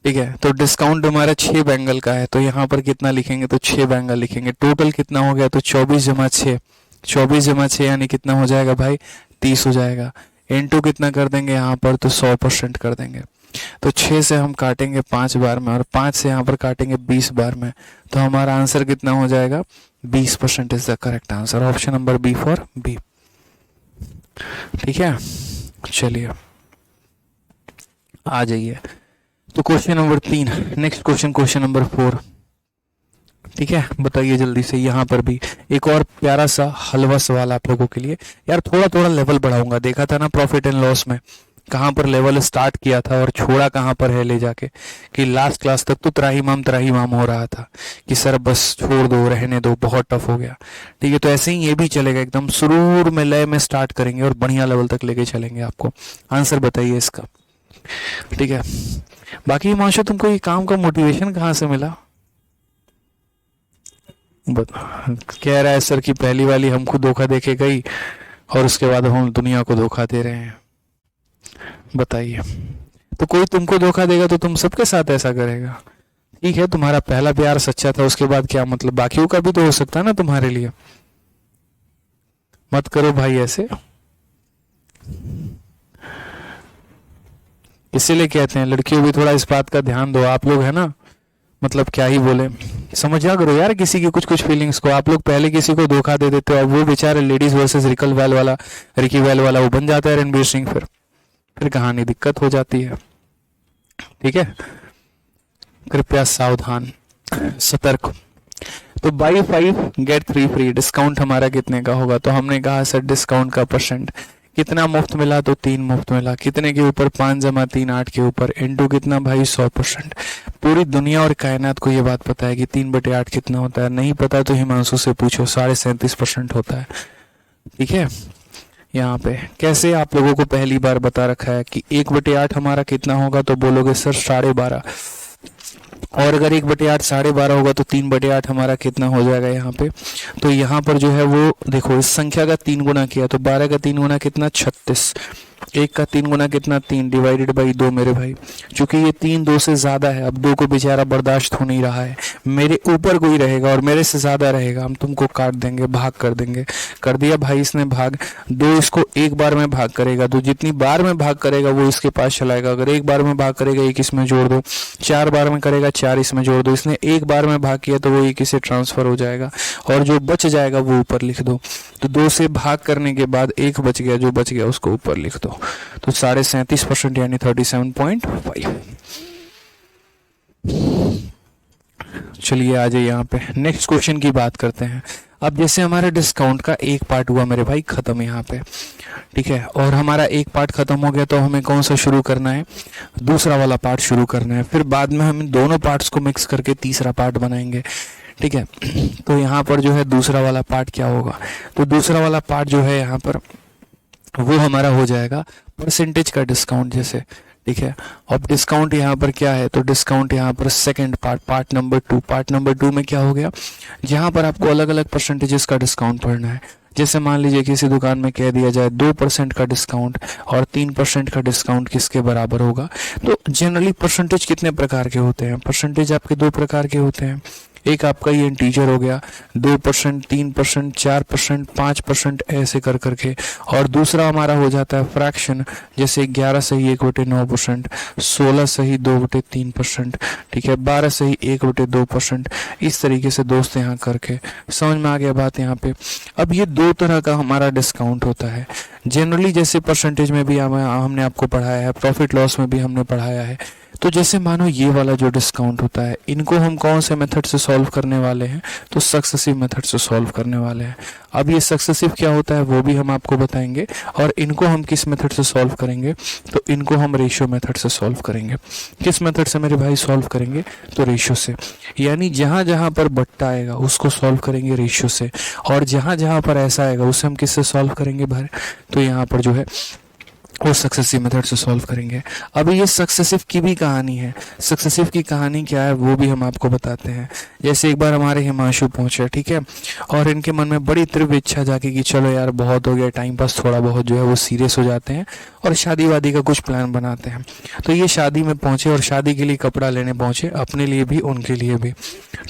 S1: ठीक है, तो डिस्काउंट हमारा 6 बैंगल का है, तो यहाँ पर कितना लिखेंगे, तो 6 बैंगल लिखेंगे। टोटल कितना हो गया, तो 24 जमा 6, 24 जमा 6 यानी कितना हो जाएगा भाई, 30 हो जाएगा। इनटू कितना कर देंगे यहाँ पर, तो 100% कर देंगे। तो 6 से हम काटेंगे 5 बार में, और 5 से यहाँ पर काटेंगे 20 बार में, तो हमारा आंसर कितना हो जाएगा, 20% is the correct answer. Option number B for B. ठीक है, चलिए आ जाइए। तो question number 3, next question, question number 4। ठीक है, बताइए जल्दी से। यहाँ पर भी एक और प्यारा सा हलवा सवाल आप लोगों के लिए। यार थोड़ा थोड़ा लेवल बढ़ाऊंगा, देखा था ना प्रॉफिट एंड लॉस में कहाँ पर लेवल स्टार्ट किया था और छोड़ा कहाँ पर है ले जाके, कि लास्ट क्लास तक तो त्राहीमाम हो रहा था कि सर बस छोड़ दो, रहने दो, बहुत टफ हो गया। ठीक है, तो ऐसे ही ये भी चलेगा, एकदम सुरूर में लय में स्टार्ट करेंगे और बढ़िया लेवल तक लेके चलेंगे आपको। आंसर बताइए इसका। ठीक है, बाकी हिमांशु तुमको ये काम का मोटिवेशन कहाँ से मिला। कह रहा है सर कि पहली वाली हमको धोखा देके गई और उसके बाद हम दुनिया को धोखा दे रहे हैं। बताइए, तो कोई तुमको धोखा देगा तो तुम सबके साथ ऐसा करेगा। ठीक है, तुम्हारा पहला प्यार सच्चा था, उसके बाद क्या मतलब, बाकियों का भी तो हो सकता है ना तुम्हारे लिए। मत करो भाई ऐसे, इसीलिए कहते हैं लड़कियों भी थोड़ा इस बात का ध्यान दो। आप लोग है ना, मतलब क्या ही बोले, समझा करो यार किसी की कुछ कुछ फीलिंग्स को। आप लोग पहले किसी को धोखा दे देते हो, अब वो बेचारे लेडीज वर्सेस रिकी वेल वाला वो बन जाता है रणबीर सिंह, फिर कहानी दिक्कत हो जाती है। ठीक है, कृपया सावधान, सतर्क। तो बाई 5 गेट 3 फ्री, डिस्काउंट हमारा कितने का होगा। तो हमने कहा सर डिस्काउंट का परसेंट कितना मुफ्त मिला, तो 3 मुफ्त मिला। कितने के ऊपर, 5 जमा 3 8 के ऊपर, इनटू कितना भाई 100%। पूरी दुनिया और कायनात को ये बात पता है कि 3/8 कितना होता है। नहीं पता तो हिमांशु से पूछो, 37.5% होता है। ठीक है, यहाँ पे कैसे आप लोगों को पहली बार बता रखा है कि 1/8 हमारा कितना होगा, तो बोलोगे सर 12.5। और अगर 1/8 12.5 होगा तो 3/8 हमारा कितना हो जाएगा यहाँ पे। तो यहाँ पर जो है वो देखो, इस संख्या का 3 गुना किया तो 12 का 3 गुना कितना, 36। 1 का 3 गुना कितना, 3 डिवाइडेड बाई 2 मेरे भाई। चूंकि ये 3 2 से ज्यादा है, अब 2 को बेचारा बर्दाश्त हो नहीं रहा है, मेरे ऊपर कोई रहेगा और मेरे से ज्यादा रहेगा, हम तुमको काट देंगे, भाग कर देंगे। कर दिया भाई इसने भाग। 2 इसको एक बार में भाग करेगा, तो जितनी बार में भाग करेगा वो इसके पास चलाएगा। अगर एक बार में भाग करेगा 1 इसमें जोड़ दो, 4 बार में करेगा 4 इसमें जोड़ दो। इसने एक बार में भाग किया तो वो 1 से ट्रांसफर हो जाएगा, और जो बच जाएगा वो ऊपर लिख दो। तो 2 से भाग करने के बाद 1 बच गया, जो बच गया उसको ऊपर लिख दो। तो 37.5% यानी 37.5। चलिए आ जाइए यहाँ पे नेक्स्ट क्वेश्चन की बात करते हैं। अब जैसे हमारे डिस्काउंट का एक पार्ट हुआ मेरे भाई ख़त्म यहाँ पे, ठीक है, और हमारा एक पार्ट ख़त्म हो गया तो हमें कौन सा शुरू करना है, दूसरा वाला पार्ट शुरू करना है। फिर बाद में हम इन दोनों पार्ट्स को मिक्स करके तीसरा पार्ट बनाएंगे, ठीक है। तो यहाँ पर जो है दूसरा वाला पार्ट क्या होगा, तो दूसरा वाला पार्ट जो है यहाँ पर वो हमारा हो जाएगा परसेंटेज का डिस्काउंट जैसे, ठीक है। अब डिस्काउंट यहाँ पर क्या है, तो डिस्काउंट यहाँ पर second part, part number two में क्या हो गया, जहाँ पर आपको अलग अलग परसेंटेजेस का डिस्काउंट पढ़ना है। जैसे मान लीजिए किसी दुकान में कह दिया जाए 2% का डिस्काउंट और 3% का डिस्काउंट किसके बराबर होगा। तो जनरली परसेंटेज कितने प्रकार के होते हैं, परसेंटेज आपके दो प्रकार के होते हैं। एक आपका ये इंटीजर हो गया 2%, 3%, 4%, 5% ऐसे कर करके, और दूसरा हमारा हो जाता है फ्रैक्शन, जैसे 11 सही 1/9%, 16 सही 2/3%, ठीक है, 12 सही 1/2%। इस तरीके से दोस्त यहाँ करके समझ में आ गया बात यहाँ पे। अब ये दो तरह का हमारा डिस्काउंट होता है जनरली, जैसे परसेंटेज में भी हमने आपको पढ़ाया है, प्रॉफिट लॉस में भी हमने पढ़ाया है। तो जैसे मानो ये वाला जो डिस्काउंट होता है, इनको हम कौन से मेथड से सॉल्व करने वाले हैं, तो सक्सेसिव मेथड से सॉल्व करने वाले हैं। अब ये सक्सेसिव क्या होता है वो भी हम आपको बताएंगे, और इनको हम किस मेथड से सॉल्व करेंगे, तो इनको हम रेशियो मेथड से सॉल्व करेंगे। किस मेथड से मेरे भाई सॉल्व करेंगे, तो रेशियो से, यानी जहाँ जहाँ पर बट्टा आएगा उसको सॉल्व करेंगे रेशियो से, और जहाँ जहाँ पर ऐसा आएगा उसे हम किससे सॉल्व करेंगे भाई, तो यहाँ पर जो है और सक्सेसिव मेथड से सॉल्व करेंगे। अब ये सक्सेसिव की भी कहानी है, सक्सेसिव की कहानी क्या है वो भी हम आपको बताते हैं। जैसे एक बार हमारे हिमांशु पहुंचे, ठीक है, और इनके मन में बड़ी तीव्र इच्छा जाके कि चलो यार बहुत हो गया टाइम पास, थोड़ा बहुत जो है वो सीरियस हो जाते हैं और शादी वादी का कुछ प्लान बनाते हैं। तो ये शादी में पहुंचे और शादी के लिए कपड़ा लेने पहुंचे, अपने लिए भी उनके लिए भी,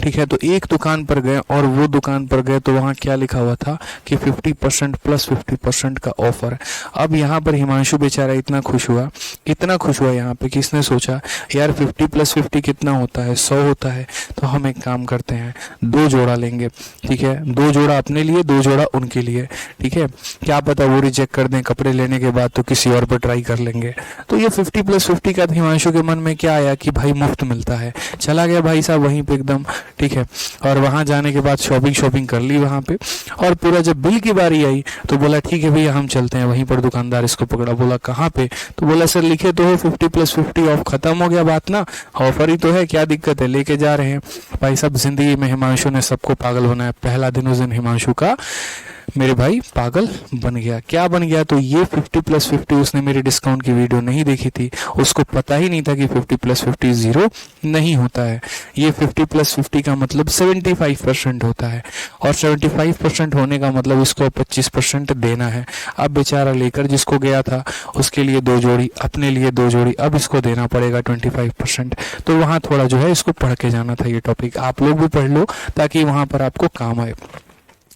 S1: ठीक है। तो एक दुकान पर गए, और वो दुकान पर गए तो वहाँ क्या लिखा हुआ था कि 50% प्लस 50% का ऑफर। अब यहाँ पर हिमांशु बेचारा इतना खुश हुआ, इतना खुश हुआ यहाँ पे कि इसने सोचा यार 50 + 50 कितना होता है, 100 होता है। तो हम एक काम करते हैं, 2 जोड़ा लेंगे, ठीक है, 2 जोड़ा अपने लिए, 2 जोड़ा उनके लिए, ठीक है। क्या पता वो रिजेक्ट कर दें कपड़े लेने के बाद, तो किसी और पर ट्राई कर लेंगे। तो ये 50 + 50 का हिमांशु के मन में क्या आया कि भाई मुफ्त मिलता है, चला गया भाई साहब वहीं पे एकदम, ठीक है। और वहां जाने के बाद शॉपिंग कर ली वहां पे, और पूरा जब बिल की बारी आई तो बोला ठीक है भैया हम चलते हैं। वहीं पर दुकानदार इसको पकड़ा, बोला कहाँ पे, तो बोला सर लिखे तो हो 50 + 50 ऑफ, खत्म हो गया बात ना, ऑफर ही तो है, क्या दिक्कत है, लेके जा रहे हैं। भाई साहब जिंदगी में हिमांशु ने सबको पागल बनाया। पहला दिन उस दिन हिमांशु का मेरे भाई पागल बन गया। क्या बन गया, तो ये 50 + 50 उसने मेरी डिस्काउंट की वीडियो नहीं देखी थी, उसको पता ही नहीं था कि 50 + 50 0 नहीं होता है। ये 50 + 50 का मतलब 75% होता है, और 75% होने का मतलब इसको 25% देना है। अब बेचारा लेकर जिसको गया था उसके लिए 2 जोड़ी, अपने लिए 2 जोड़ी, अब इसको देना पड़ेगा 25%। तो वहाँ थोड़ा जो है इसको पढ़ के जाना था। ये टॉपिक आप लोग भी पढ़ लो ताकि वहाँ पर आपको काम आए,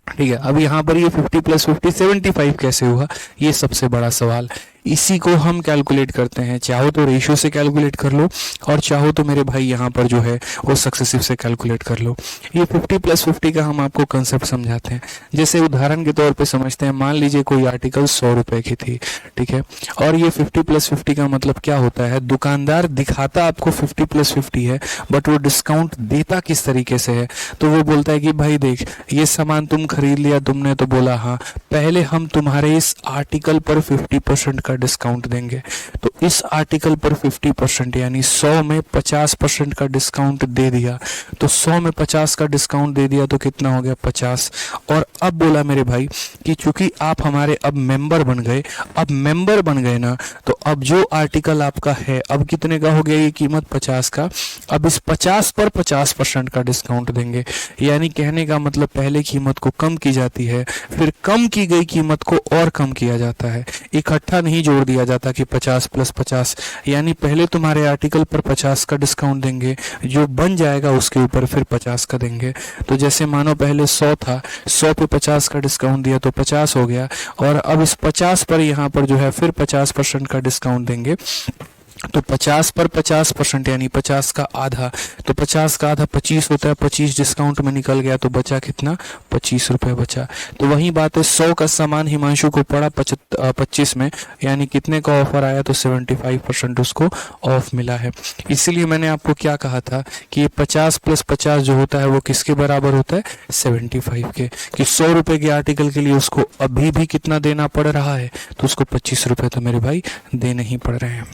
S1: ठीक है। अब यहाँ पर ये 50 + 50 75 कैसे हुआ, ये सबसे बड़ा सवाल। इसी को हम कैलकुलेट करते हैं, चाहो तो रेशियो से कैलकुलेट कर लो, और चाहो तो मेरे भाई यहाँ पर जो है वो सक्सेसिव से कैलकुलेट कर लो। ये 50 + 50 का हम आपको कंसेप्ट समझाते हैं। जैसे उदाहरण के तौर पे समझते हैं, मान लीजिए कोई आर्टिकल 100 रुपए की थी, ठीक है, और ये 50 + 50 का मतलब क्या होता है, दुकानदार दिखाता आपको 50 + 50 है, बट वो डिस्काउंट देता किस तरीके से है। तो वो बोलता है कि भाई देख ये सामान तुम खरीद लिया तुमने, तो बोला हाँ, पहले हम तुम्हारे इस आर्टिकल पर 50% का डिस्काउंट देंगे। तो इस आर्टिकल पर 50% यानी 100 में 50% का डिस्काउंट दे दिया, तो 100 में 50 का डिस्काउंट दे दिया तो कितना हो गया 50। और अब बोला मेरे भाई कि चूंकि आप हमारे अब मेंबर बन गए, अब मेंबर बन गए ना, तो अब जो आर्टिकल आपका है अब कितने का हो गया, ये कीमत 50 का, अब इस 50 पर 50% का डिस्काउंट देंगे। यानी कहने का मतलब पहले कीमत को कम की जाती है, फिर कम की गई कीमत को और कम किया जाता है, इकट्ठा नहीं जोड़ दिया जाता कि 50 + 50। यानी पहले तुम्हारे आर्टिकल पर 50 का डिस्काउंट देंगे, जो बन जाएगा उसके ऊपर फिर 50 का देंगे। तो जैसे मानो पहले 100 था, 100 पे 50 का डिस्काउंट दिया तो 50 हो गया, और अब इस 50 पर यहाँ पर जो है फिर 50% का डिस्काउंट देंगे, तो 50 पर 50% यानी 50 का आधा, तो 50 का आधा 25 होता है, 25 डिस्काउंट में निकल गया तो बचा कितना, 25 रुपये बचा। तो वही बात है, 100 का सामान हिमांशु को पड़ा 25 में, यानी कितने का ऑफर आया, तो 75% उसको ऑफ मिला है। इसीलिए मैंने आपको क्या कहा था कि ये 50 + 50 जो होता है वो किसके बराबर होता है, 75 के, कि 100 रुपये के आर्टिकल के लिए उसको अभी भी कितना देना पड़ रहा है, तो उसको 25 रुपये तो मेरे भाई देने ही पड़ रहे हैं।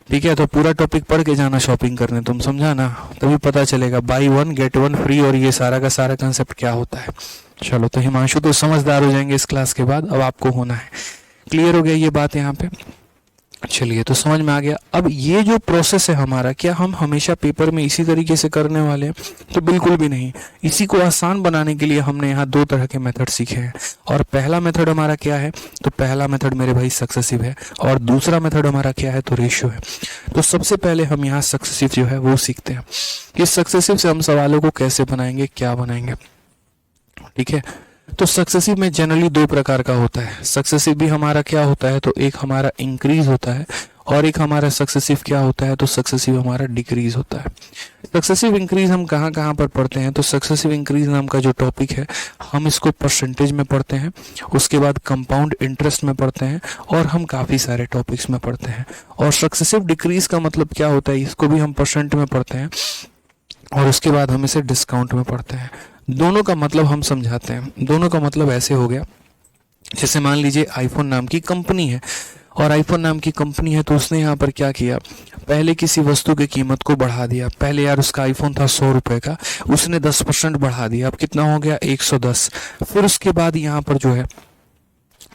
S1: ठीक है, तो पूरा टॉपिक पढ़ के जाना शॉपिंग करने, तुम समझा ना, तभी पता चलेगा बाई 1 गेट 1 फ्री और ये सारा का सारा कंसेप्ट क्या होता है। चलो, तो हिमांशु तो समझदार हो जाएंगे इस क्लास के बाद, अब आपको होना है। क्लियर हो गया ये बात यहाँ पे, चलिए तो समझ में आ गया। अब ये जो प्रोसेस है हमारा, क्या हम हमेशा पेपर में इसी तरीके से करने वाले हैं, तो बिल्कुल भी नहीं। इसी को आसान बनाने के लिए हमने यहाँ 2 तरह के मेथड सीखे हैं। और पहला मेथड हमारा क्या है, तो पहला मेथड मेरे भाई सक्सेसिव है, और दूसरा मेथड हमारा क्या है, तो रेशियो है। तो सबसे पहले हम यहाँ सक्सेसिव जो है वो सीखते हैं कि सक्सेसिव से हम सवालों को कैसे बनाएंगे, क्या बनाएंगे। ठीक है, तो सक्सेसिव में जनरली 2 प्रकार का होता है। सक्सेसिव भी हमारा क्या होता है, तो एक हमारा इंक्रीज होता है, और एक हमारा सक्सेसिव क्या होता है, तो सक्सेसिव हमारा डिक्रीज होता है। सक्सेसिव इंक्रीज हम कहाँ कहाँ पर पढ़ते हैं, तो सक्सेसिव इंक्रीज नाम का जो टॉपिक है हम इसको परसेंटेज में पढ़ते हैं, उसके बाद कंपाउंड इंटरेस्ट में पढ़ते हैं, और हम काफ़ी सारे टॉपिक्स में पढ़ते हैं। और सक्सेसिव डिक्रीज का मतलब क्या होता है, इसको भी हम परसेंट में पढ़ते हैं, और उसके बाद हम इसे डिस्काउंट में पढ़ते हैं। दोनों का मतलब हम समझाते हैं। दोनों का मतलब ऐसे हो गया, जैसे मान लीजिए आईफोन नाम की कंपनी है, और आईफोन नाम की कंपनी है तो उसने यहाँ पर क्या किया, पहले किसी वस्तु की कीमत को बढ़ा दिया। पहले यार उसका आईफोन था 100 रुपये का, उसने 10% बढ़ा दिया, अब कितना हो गया, 110। फिर उसके बाद यहाँ पर जो है,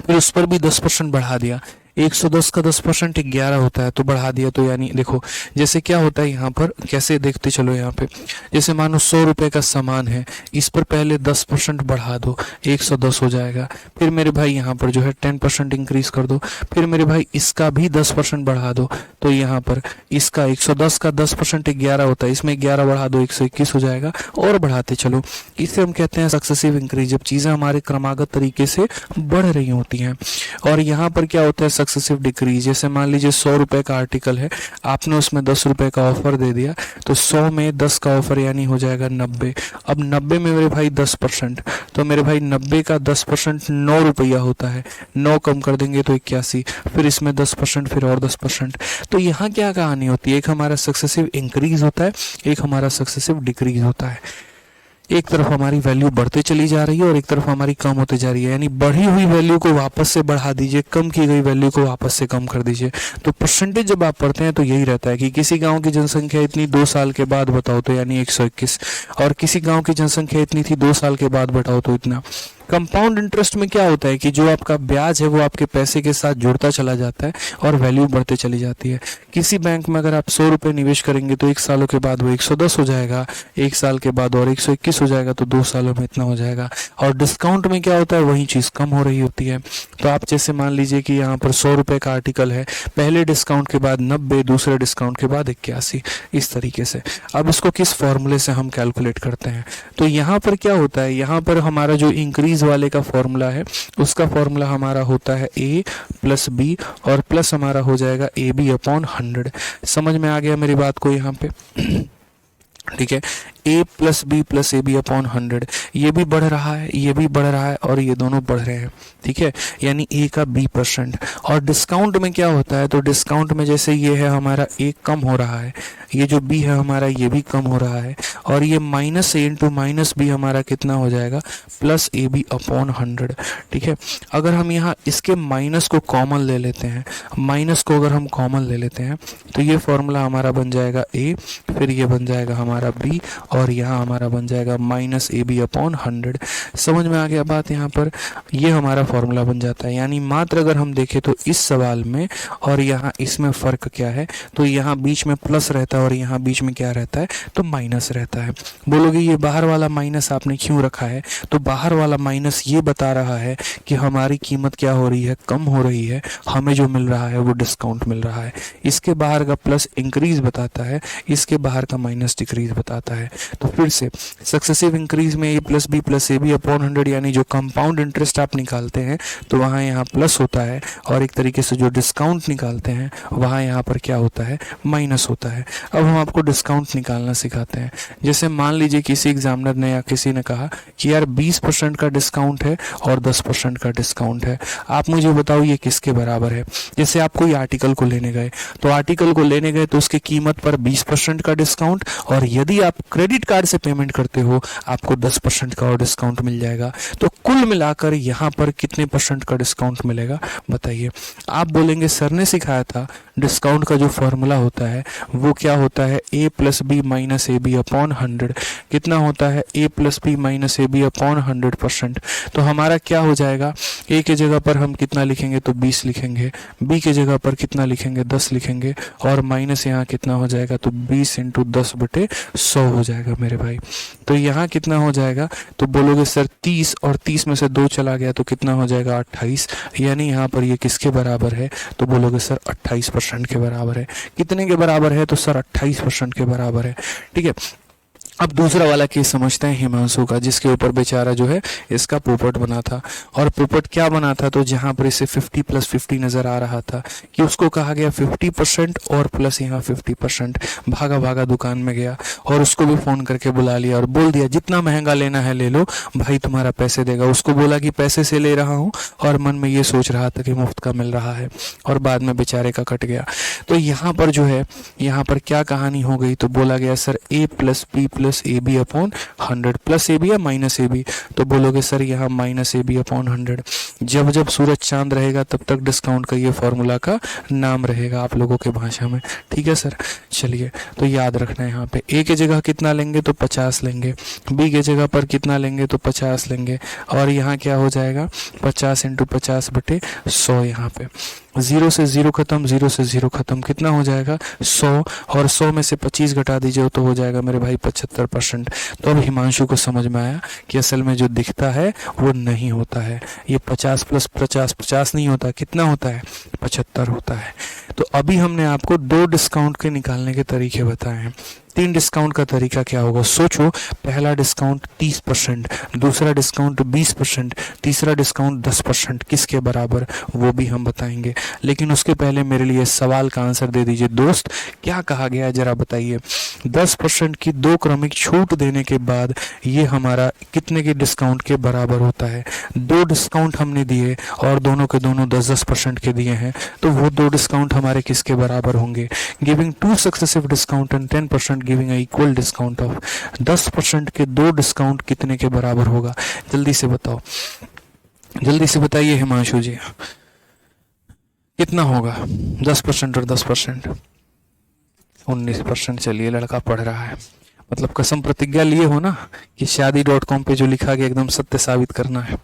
S1: फिर उस पर भी 10% बढ़ा दिया। 110 का 10% 11 होता है, तो बढ़ा दिया। तो यानी देखो जैसे क्या होता है यहाँ पर, कैसे देखते चलो यहाँ पे, जैसे मानो 100 रुपये का सामान है, इस पर पहले 10% बढ़ा दो, 110 हो जाएगा। फिर मेरे भाई यहाँ पर जो है 10% इंक्रीज कर दो, फिर मेरे भाई इसका भी 10% बढ़ा दो, तो यहाँ पर इसका 110 का 10% 11 होता है, इसमें 11 बढ़ा दो, 121 हो जाएगा, और बढ़ाते चलो। इसे हम कहते हैं सक्सेसिव इंक्रीज, जब चीज़ें हमारे क्रमागत तरीके से बढ़ रही होती हैं। और यहाँ पर क्या होता है, सक्सेसिव डिक्रीज, जैसे मान लीजिए 100 रुपये का आर्टिकल है, आपने उसमें 10 रुपये का ऑफर दे दिया, तो 100 में 10 का ऑफर यानी हो जाएगा 90। अब 90 में मेरे भाई 10%, तो मेरे भाई 90 का 10% 9 रुपया होता है, 9 कम कर देंगे तो 81, फिर इसमें 10%, फिर और 10%। तो यहाँ क्या कहानी होती है, एक हमारा सक्सेसिव इंक्रीज होता है, एक हमारा सक्सेसिव डिक्रीज होता है। एक तरफ हमारी वैल्यू बढ़ते चली जा रही है और एक तरफ हमारी कम होते जा रही है, यानी बढ़ी हुई वैल्यू को वापस से बढ़ा दीजिए, कम की गई वैल्यू को वापस से कम कर दीजिए। तो परसेंटेज जब आप पढ़ते हैं तो यही रहता है कि किसी गांव की जनसंख्या इतनी 2 साल के बाद बताओ तो यानी 121, और किसी गांव की जनसंख्या इतनी थी 2 साल के बाद बताओ तो इतना। कंपाउंड इंटरेस्ट में क्या होता है कि जो आपका ब्याज है वो आपके पैसे के साथ जुड़ता चला जाता है और वैल्यू बढ़ते चली जाती है। किसी बैंक में अगर आप 100 रुपये निवेश करेंगे तो 1 सालों के बाद वो 110 हो जाएगा, 1 साल के बाद और 121 हो जाएगा, तो 2 सालों में इतना हो जाएगा। और डिस्काउंट में क्या होता है, वही चीज़ कम हो रही होती है। तो आप जैसे मान लीजिए कि यहाँ पर 100 रुपये का आर्टिकल है, पहले डिस्काउंट के बाद 90, दूसरे डिस्काउंट के बाद 81, इस तरीके से। अब इसको किस फॉर्मूले से हम कैलकुलेट करते हैं, तो यहाँ पर क्या होता है, यहाँ पर हमारा जो इंक्रीज वाले का फॉर्मूला है उसका फॉर्मूला हमारा होता है a + b, और प्लस हमारा हो जाएगा AB/100। समझ में आ गया मेरी बात को यहाँ पे? ठीक है, a + b + AB/100, ये भी बढ़ रहा है, ये भी बढ़ रहा है, और ये दोनों बढ़ रहे हैं। ठीक है, यानी a का b%। और डिस्काउंट में क्या होता है, तो डिस्काउंट में जैसे ये है हमारा a कम हो रहा है, ये जो b है हमारा ये भी कम हो रहा है, और ये -a × -b हमारा कितना हो जाएगा, +AB/100। ठीक है, अगर हम यहाँ इसके माइनस को कॉमन ले लेते हैं, माइनस को अगर हम कॉमन ले लेते हैं तो ये फॉर्मूला हमारा बन जाएगा a, फिर ये बन जाएगा हमारा b, और यहाँ हमारा बन जाएगा -AB/100। समझ में आ गया बात यहाँ पर? ये हमारा फॉर्मूला बन जाता है। यानी मात्र अगर हम देखें तो इस सवाल में और यहाँ इसमें फ़र्क क्या है, तो यहाँ बीच में प्लस रहता है और यहाँ बीच में क्या रहता है, तो माइनस रहता है। बोलोगे ये बाहर वाला माइनस आपने क्यों रखा है, तो बाहर वाला माइनस ये बता रहा है कि हमारी कीमत क्या हो रही है, कम हो रही है, हमें जो मिल रहा है वो डिस्काउंट मिल रहा है। इसके बाहर का प्लस इंक्रीज बताता है, इसके बाहर का माइनस डिक्रीज बताता है। तो फिर से सक्सेसिव इंक्रीज में A plus B plus A B upon 100 यानी जो कंपाउंड इंटरेस्ट आप निकालते हैं तो वहाँ यहाँ प्लस होता है, और एक तरीके से जो डिस्काउंट निकालते हैं वहाँ यहाँ पर क्या होता है, माइनस होता है। अब हम आपको डिस्काउंट निकालना सिखाते हैं। जैसे मान लीजिए किसी एग्जामिनर ने या किसी ने कहा कि यार 20% का डिस्काउंट है और 10% का डिस्काउंट है, आप मुझे बताओ ये किसके बराबर है। जैसे आप कोई आर्टिकल को लेने गए, तो आर्टिकल को लेने गए तो उसकी कीमत पर 20% का डिस्काउंट, और यदि आप क्रेडिट कार्ड से पेमेंट करते हो आपको 10% का और डिस्काउंट मिल जाएगा। तो कुल मिलाकर यहाँ पर कितने परसेंट का डिस्काउंट मिलेगा बताइए। आप बोलेंगे सर ने सिखाया था डिस्काउंट का जो फॉर्मूला होता है वो क्या होता है, A plus B minus A B upon 100। कितना होता है, A plus B minus A B upon 100%। तो हमारा क्या हो जाएगा, ए के जगह पर हम कितना लिखेंगे तो 20 लिखेंगे, बी के जगह पर कितना लिखेंगे 10 लिखेंगे, और माइनस यहाँ कितना हो जाएगा तो 20 इंटू 10/100 हो जाएगा मेरे भाई। तो यहाँ कितना हो जाएगा, तो बोलोगे सर 30, और 30 में से 2 चला गया तो कितना हो जाएगा 28, यानी यहाँ पर ये किसके बराबर है, तो बोलोगे सर 28% के बराबर है। कितने के बराबर है, तो सर 28% के बराबर है। ठीक है, अब दूसरा वाला केस समझते हैं हिमांशु का, जिसके ऊपर बेचारा जो है इसका पोपट बना था। और पोपट क्या बना था, तो जहां पर इसे 50 + 50 नजर आ रहा था कि उसको कहा गया 50% और प्लस यहाँ 50%। भागा भागा दुकान में गया और उसको भी फोन करके बुला लिया और बोल दिया जितना महंगा लेना है ले लो, भाई तुम्हारा पैसे देगा। उसको बोला कि पैसे से ले रहा हूँ, और मन में ये सोच रहा था कि मुफ्त का मिल रहा है, और बाद में बेचारे का कट गया। तो यहाँ पर जो है, यहाँ पर क्या कहानी हो गई, तो बोला गया sir a plus B plus A B upon 100, plus A B या माइनस ए बी, तो बोलोगे सर यहाँ माइनस ए बी अपॉन 100। जब जब सूरज चांद रहेगा तब तक डिस्काउंट का ये फॉर्मूला का नाम रहेगा आप लोगों के भाषा में। ठीक है सर, चलिए तो याद रखना है यहाँ पे ए के जगह कितना लेंगे तो 50 लेंगे, बी के जगह पर कितना लेंगे तो 50 लेंगे, और यहाँ क्या हो जाएगा 50 इंटू 50/100। यहाँ पे 0 से 0 खत्म, 0 से 0 खत्म, कितना हो जाएगा 100, और 100 में से 25 घटा दीजिए तो हो जाएगा मेरे भाई 75%। तो अब हिमांशु को समझ में आया कि असल में जो दिखता है वो नहीं होता है, ये 50 + 50 50 नहीं होता, कितना होता है 75 होता है। तो अभी हमने आपको 2 डिस्काउंट के निकालने के तरीके बताए हैं। 3 डिस्काउंट का तरीका क्या होगा, सोचो। पहला डिस्काउंट 30%, दूसरा डिस्काउंट 20%, तीसरा डिस्काउंट 10%, किसके बराबर वो भी हम बताएंगे। लेकिन उसके पहले मेरे लिए सवाल का आंसर दे दीजिए दोस्त, क्या कहा गया जरा बताइए। 10% की 2 क्रमिक छूट देने के बाद ये हमारा कितने के डिस्काउंट के बराबर होता है। 2 डिस्काउंट हमने दिए और दोनों के दोनों 10% के दिए हैं, तो वो 2 डिस्काउंट हमारे किसके बराबर होंगे। Giving 2 successive discount and 10% giving equal discount of 10% के 2 डिस्काउंट कितने के बराबर होगा, जल्दी से बताओ, जल्दी से बताइए हिमांशु जी, कितना होगा 10% और 10%। 19%। चलिए लड़का पढ़ रहा है, मतलब कसम प्रतिज्ञा लिए हो ना कि शादी.com पे जो लिखा गया एकदम सत्य साबित करना है।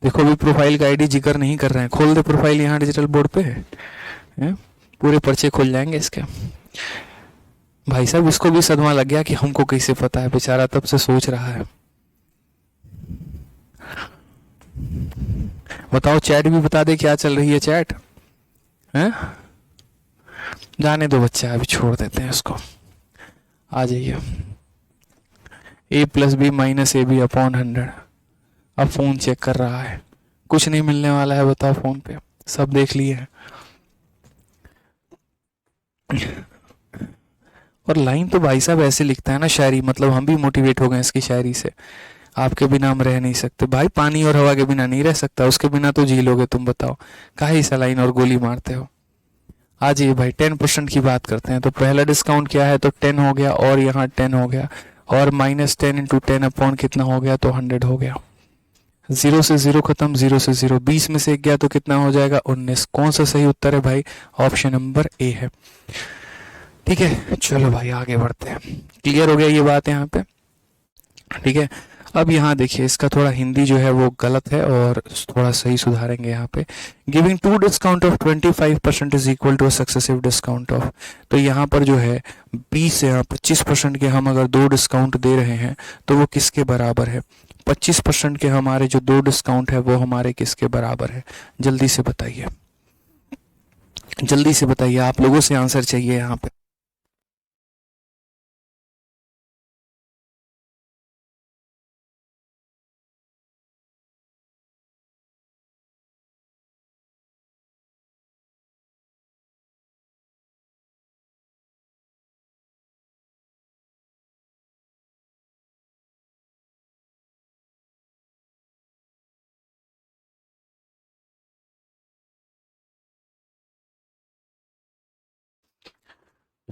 S1: देखो अभी प्रोफाइल का आईडी जिक्र नहीं कर रहे हैं, खोल दे प्रोफाइल यहाँ डिजिटल बोर्ड पे है, पूरे पर्चे खुल जाएंगे इसके। भाई साहब इसको भी सदमा लग गया कि हमको कैसे पता है, बेचारा तब से सोच रहा है। बताओ चैट भी बता दे क्या चल रही है चैट है। जाने दो बच्चा, अभी छोड़ देते हैं इसको। आ जाइए, a + b - ab अपॉन 100। अब फोन चेक कर रहा है, कुछ नहीं मिलने वाला है, बताओ फोन पे सब देख लिए हैं। और लाइन तो भाई साहब ऐसे लिखता है ना शायरी, मतलब हम भी मोटिवेट हो गए इसकी शायरी से। आपके बिना हम रह नहीं सकते भाई, पानी और हवा के बिना नहीं रह सकता, उसके बिना तो जी लोगे तुम, बताओ काहे सलाइन और गोली मारते हो। आ जाइए भाई, 10% की बात करते हैं। तो पहला डिस्काउंट क्या है, तो 10 हो गया, और यहाँ 10 हो गया, और -10 इंटू 10 अपॉन कितना हो गया, तो 100 हो गया। 0 से 0 खत्म, 0 से 0, 20 में से 1 गया तो कितना हो जाएगा 19। कौन सा सही उत्तर है भाई, ऑप्शन नंबर ए है। ठीक है, चलो भाई आगे बढ़ते हैं। क्लियर हो गया ये बात यहाँ पे, ठीक है। अब यहाँ देखिए इसका थोड़ा हिंदी जो है वो गलत है और थोड़ा सही सुधारेंगे यहाँ पे। Giving 2 discount of 25% is equal two successive discount of. तो यहाँ पर जो है 20 से 25% के हम अगर 2 डिस्काउंट दे रहे हैं तो वो किसके बराबर है। 25% के हमारे जो 2 डिस्काउंट है वो हमारे किसके बराबर है, जल्दी से बताइए, जल्दी से बताइए, आप लोगों से आंसर चाहिए यहाँ पे।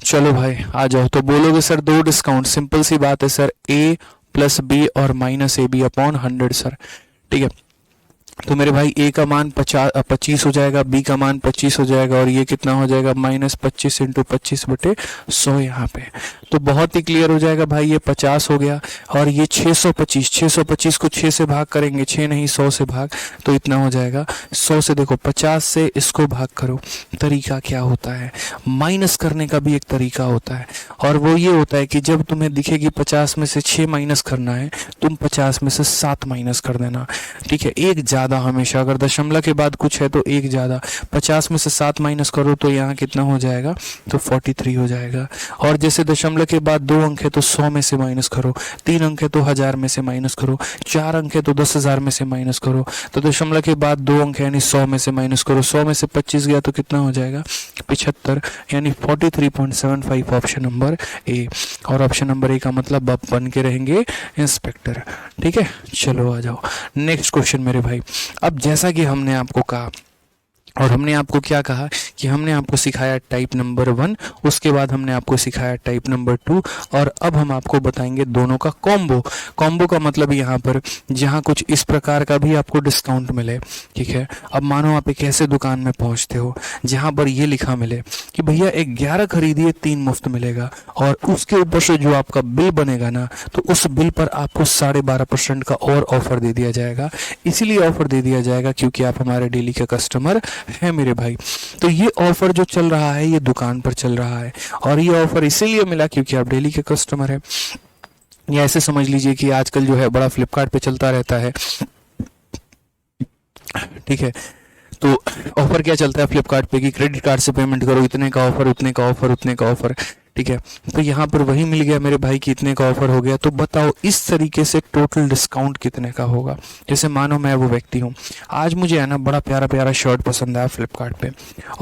S1: चलो भाई आ जाओ। तो बोलोगे सर दो डिस्काउंट, सिंपल सी बात है सर, ए प्लस बी और minus A B upon 100 sir. ठीक है, तो मेरे भाई ए का मान 25 हो जाएगा, बी का मान 25 हो जाएगा, और ये कितना हो जाएगा -25 इंटू 25/100 यहाँ पे। तो बहुत ही क्लियर हो जाएगा भाई, ये 50 हो गया, और ये 625 को 6 से भाग करेंगे, 6 नहीं 100 से भाग, तो इतना हो जाएगा 100 से। देखो 50 से इसको भाग करो, तरीका क्या होता है, माइनस करने का भी एक तरीका होता है, और वो ये होता है कि जब तुम्हें दिखे कि 50 में से 6 माइनस करना है, तुम 50 में से 7 माइनस कर देना। ठीक है, एक ज़्यादा हमेशा, अगर दशमलव के बाद कुछ है तो एक ज़्यादा। 50 में से 7 माइनस करो तो यहाँ कितना हो जाएगा, तो 43 हो जाएगा। और जैसे दशमलव के बाद 2 अंक है तो 100 में से माइनस करो, 3 अंक है तो 1000 में से माइनस करो, 4 अंक है तो 10,000 में से माइनस करो। तो दशमलव के बाद 2 अंक है यानी 100 में से माइनस करो, 100 में से 25 गया तो कितना हो जाएगा, 75, यानी 43.75 ऑप्शन नंबर ए। और ऑप्शन नंबर ए का मतलब आप बन के रहेंगे इंस्पेक्टर। ठीक है, चलो आ जाओ नेक्स्ट क्वेश्चन मेरे भाई। अब जैसा कि हमने आपको कहा, और हमने आपको क्या कहा कि हमने आपको सिखाया टाइप नंबर 1, उसके बाद हमने आपको सिखाया टाइप नंबर 2, और अब हम आपको बताएंगे दोनों का कॉम्बो। कॉम्बो का मतलब यहाँ पर जहाँ कुछ इस प्रकार का भी आपको डिस्काउंट मिले। ठीक है, अब मानो आप एक ऐसे दुकान में पहुँचते हो जहाँ पर ये लिखा मिले कि भैया 11 खरीदिए 3 मुफ्त मिलेगा, और उसके ऊपर से जो आपका बिल बनेगा ना, तो उस बिल पर आपको 12.5% का और ऑफर दे दिया जाएगा। इसीलिए ऑफर दे दिया जाएगा क्योंकि आप हमारे डेली के कस्टमर है मेरे भाई। तो ये ऑफर जो चल रहा है ये दुकान पर चल रहा है, और ये ऑफर इसीलिए मिला क्योंकि आप डेली के कस्टमर है। या ऐसे समझ लीजिए कि आजकल जो है बड़ा फ्लिपकार्ट पे चलता रहता है। ठीक है, तो ऑफर क्या चलता है फ्लिपकार्ट पे कि क्रेडिट कार्ड से पेमेंट करो, इतने का ऑफर, उतने का ऑफर, उतने का ऑफर। ठीक है, तो यहाँ पर वही मिल गया मेरे भाई कि इतने का ऑफर हो गया। तो बताओ इस तरीके से टोटल डिस्काउंट कितने का होगा। जैसे मानो मैं वो व्यक्ति हूँ, आज मुझे है ना बड़ा प्यारा प्यारा शर्ट पसंद आया फ्लिपकार्ट पे,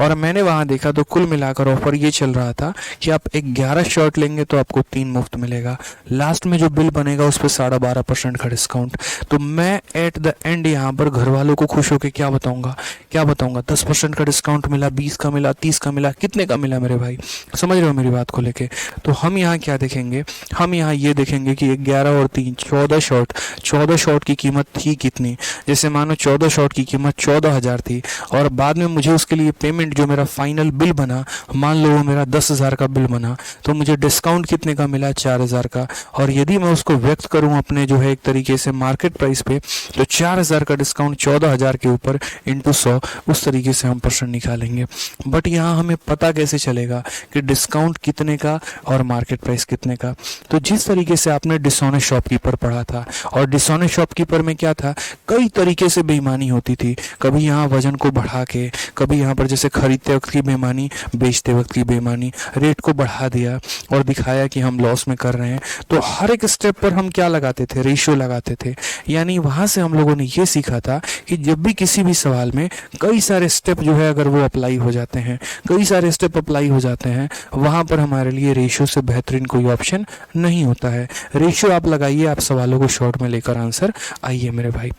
S1: और मैंने वहाँ देखा तो कुल मिलाकर ऑफर ये चल रहा था कि आप 11 शर्ट लेंगे तो आपको 3 मुफ्त मिलेगा। लास्ट में जो बिल बनेगा उस पर 12.5% का डिस्काउंट। तो मैं एट द एंड यहाँ पर घर वालों को खुश होकर क्या बताऊँगा, 10% का डिस्काउंट मिला, 20 का मिला, 30 का मिला, कितने का मिला मेरे भाई, समझ रहे हो मेरी बात को लेके। तो हम यहाँ क्या देखेंगे, हम यहाँ ये देखेंगे कि 11 और 3 14 शॉट की कीमत थी कितनी। जैसे मानो 14 शॉट की कीमत 14,000 थी, और बाद में मुझे उसके लिए पेमेंट जो मेरा फाइनल बिल बना, मान लो वो मेरा 10,000 का बिल बना, तो मुझे डिस्काउंट कितने का मिला, 4,000 का। और यदि मैं उसको व्यक्त करूँ अपने जो है एक तरीके से मार्केट प्राइस पे, तो 4,000 का डिस्काउंट 14,000 के ऊपर इंटू 100, उस तरीके से हम परसेंट निकालेंगे। बट यहाँ हमें पता कैसे चलेगा कि डिस्काउंट कितने का और मार्केट प्राइस कितने का। तो जिस तरीके से आपने डिसऑनेस्ट शॉपकीपर पढ़ा था, और डिसऑनेस्ट शॉपकीपर में क्या था, कई तरीके से बेईमानी होती थी। कभी यहाँ वजन को बढ़ा के, कभी यहाँ पर जैसे खरीदते वक्त की बेईमानी, बेचते वक्त की बेईमानी, रेट को बढ़ा दिया और दिखाया कि हम लॉस में कर रहे हैं। तो हर एक स्टेप पर हम क्या लगाते थे, रेशियो लगाते थे। यानी वहाँ से हम लोगों ने ये सीखा था कि जब भी किसी भी सवाल में कई सारे स्टेप जो है अगर वो अप्लाई हो जाते हैं, कई सारे स्टेप अप्लाई हो जाते हैं, वहाँ पर हमारे लिए रेशियो से बेहतरीन कोई ऑप्शन नहीं होता है। रेशियो आप लगाइए, आप सवालों को शॉर्ट में लेकर आंसर आइए मेरे भाई।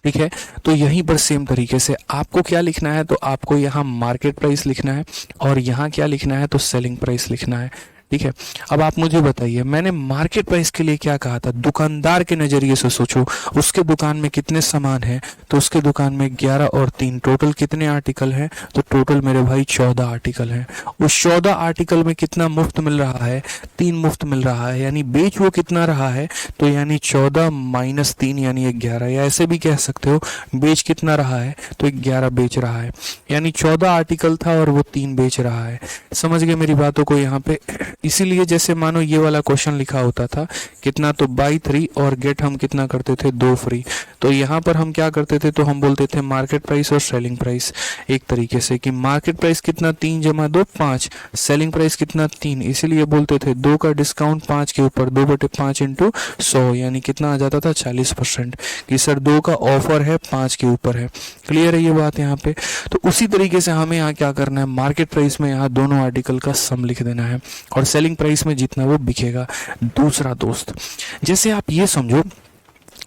S1: ठीक है, तो यहीं पर सेम तरीके से आपको क्या लिखना है, तो आपको यहाँ मार्केट प्राइस लिखना है, और यहाँ क्या लिखना है, तो सेलिंग प्राइस लिखना है। ठीक है, अब आप मुझे बताइए, मैंने मार्केट प्राइस के लिए क्या कहा था, दुकानदार के नज़रिए से सोचो, उसके दुकान में कितने सामान हैं, तो उसके दुकान में 11 और 3 टोटल कितने आर्टिकल हैं, तो टोटल मेरे भाई 14 आर्टिकल हैं। उस 14 आर्टिकल में कितना मुफ्त मिल रहा है, 3 मुफ्त मिल रहा है, यानी बेच वो कितना रहा है, तो यानी 14 माइनस 3 यानी 11, या ऐसे भी कह सकते हो बेच कितना रहा है, तो 11 बेच रहा है, यानी 14 आर्टिकल था और वो 3 बेच रहा है। समझ गए मेरी बातों को यहाँ पे। इसीलिए जैसे मानो ये वाला क्वेश्चन लिखा होता था कितना, तो बाई 3 और गेट हम कितना करते थे, 2 फ्री। तो यहाँ पर हम क्या करते थे, तो हम बोलते थे मार्केट प्राइस और सेलिंग प्राइस, एक तरीके से कि मार्केट प्राइस कितना, 3 जमा 2 5, सेलिंग प्राइस कितना 3, इसीलिए बोलते थे 2 का डिस्काउंट 5 के ऊपर, 2/5 इंटू 100, यानी कितना आ जाता था 40%, कि सर 2 का ऑफर है 5 के ऊपर है। क्लियर है ये बात यहाँ पे। तो उसी तरीके से हमें यहाँ क्या करना है, मार्केट प्राइस में यहाँ दोनों आर्टिकल का सम लिख देना है, और सेलिंग प्राइस में जितना वो बिकेगा। दूसरा दोस्त, जैसे आप ये समझो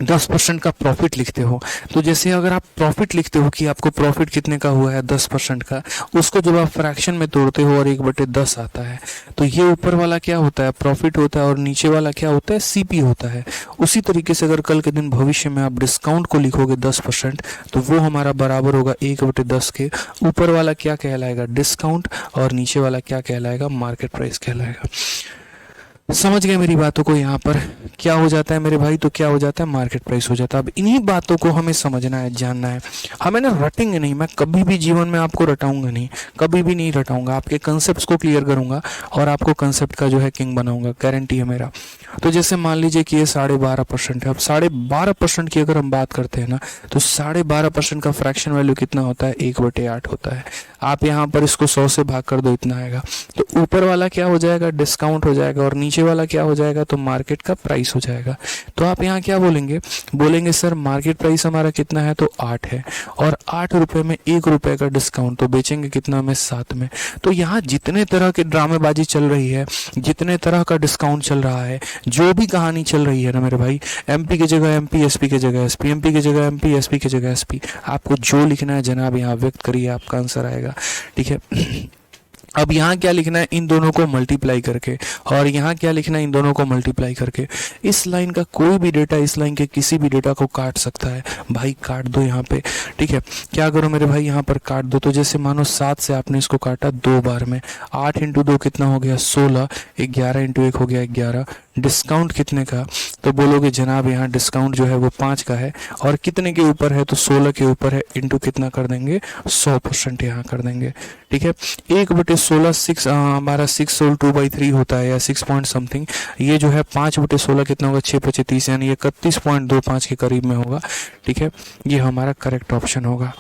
S1: 10% का प्रॉफिट लिखते हो, तो जैसे अगर आप प्रॉफिट लिखते हो कि आपको प्रॉफिट कितने का हुआ है 10% का, उसको जब आप फ्रैक्शन में तोड़ते हो और 1/10 आता है, तो ये ऊपर वाला क्या होता है, प्रॉफिट होता है, और नीचे वाला क्या होता है, सीपी होता है। उसी तरीके से अगर कल के दिन भविष्य में आप डिस्काउंट को लिखोगे 10%, तो वो हमारा बराबर होगा 1/10 के। ऊपर वाला क्या कहलाएगा, डिस्काउंट, और नीचे वाला क्या कहलाएगा, मार्केट प्राइस कहलाएगा। समझ गए मेरी बातों को, यहाँ पर क्या हो जाता है मेरे भाई, तो क्या हो जाता है, मार्केट प्राइस हो जाता है। अब इन्हीं बातों को हमें समझना है, जानना है। हमें ना रटेंगे नहीं, मैं कभी भी जीवन में आपको रटाऊंगा नहीं, कभी भी नहीं रटाऊंगा, आपके कंसेप्ट को क्लियर करूंगा और आपको कंसेप्ट का जो है किंग बनाऊंगा, गारंटी है मेरा। तो जैसे मान लीजिए कि ये 12.5% है। अब 12.5% की अगर हम बात करते हैं ना, तो 12.5% का फ्रैक्शन वैल्यू कितना होता है, 1/8 होता है। आप यहाँ पर इसको 100 से भाग कर दो, इतना आएगा। तो ऊपर वाला क्या हो जाएगा, डिस्काउंट हो जाएगा, और नीचे वाला क्या हो जाएगा, तो मार्केट का प्राइस हो जाएगा। तो आप यहाँ क्या बोलेंगे, बोलेंगे सर मार्केट प्राइस हमारा कितना है, तो 8 है, और 8 रुपए में 1 रुपए का डिस्काउंट, तो बेचेंगे कितना में, 7 में। तो यहाँ जितने तरह की ड्रामेबाजी चल रही है, जितने तरह का डिस्काउंट चल रहा है, जो भी कहानी चल रही है ना मेरे भाई, एमपी की जगह एमपी, एसपी की जगह एसपी, एमपी की जगह एमपी, एसपी की जगह एसपी, आपको जो लिखना है जनाब यहाँ व्यक्त करिए, आपका आंसर आएगा। ठीक है। अब यहाँ क्या लिखना है, इन दोनों को मल्टीप्लाई करके, और यहाँ क्या लिखना है, इन दोनों को मल्टीप्लाई करके। इस लाइन का कोई भी डेटा इस लाइन के किसी भी डेटा को काट सकता है, भाई काट दो यहाँ पे। ठीक है, क्या करो मेरे भाई, यहाँ पर काट दो। तो जैसे मानो 7 से आपने इसको काटा 2 बार में, 8 × 2 कितना हो गया, 16, 11 × 1 हो गया 11। डिस्काउंट कितने का, तो बोलोगे जनाब यहाँ डिस्काउंट जो है वो 5 का है, और कितने के ऊपर है, तो 16 के ऊपर है, इंटू कितना कर देंगे, 100% यहाँ कर देंगे। ठीक है, 1/16 6 हमारा 6 होल 2/3 होता है, या 6 पॉइंट समथिंग। ये जो है 5/16 कितना होगा, 6×5 = 30, यानी 31.25 के करीब में होगा। ठीक है, ये हमारा करेक्ट ऑप्शन होगा।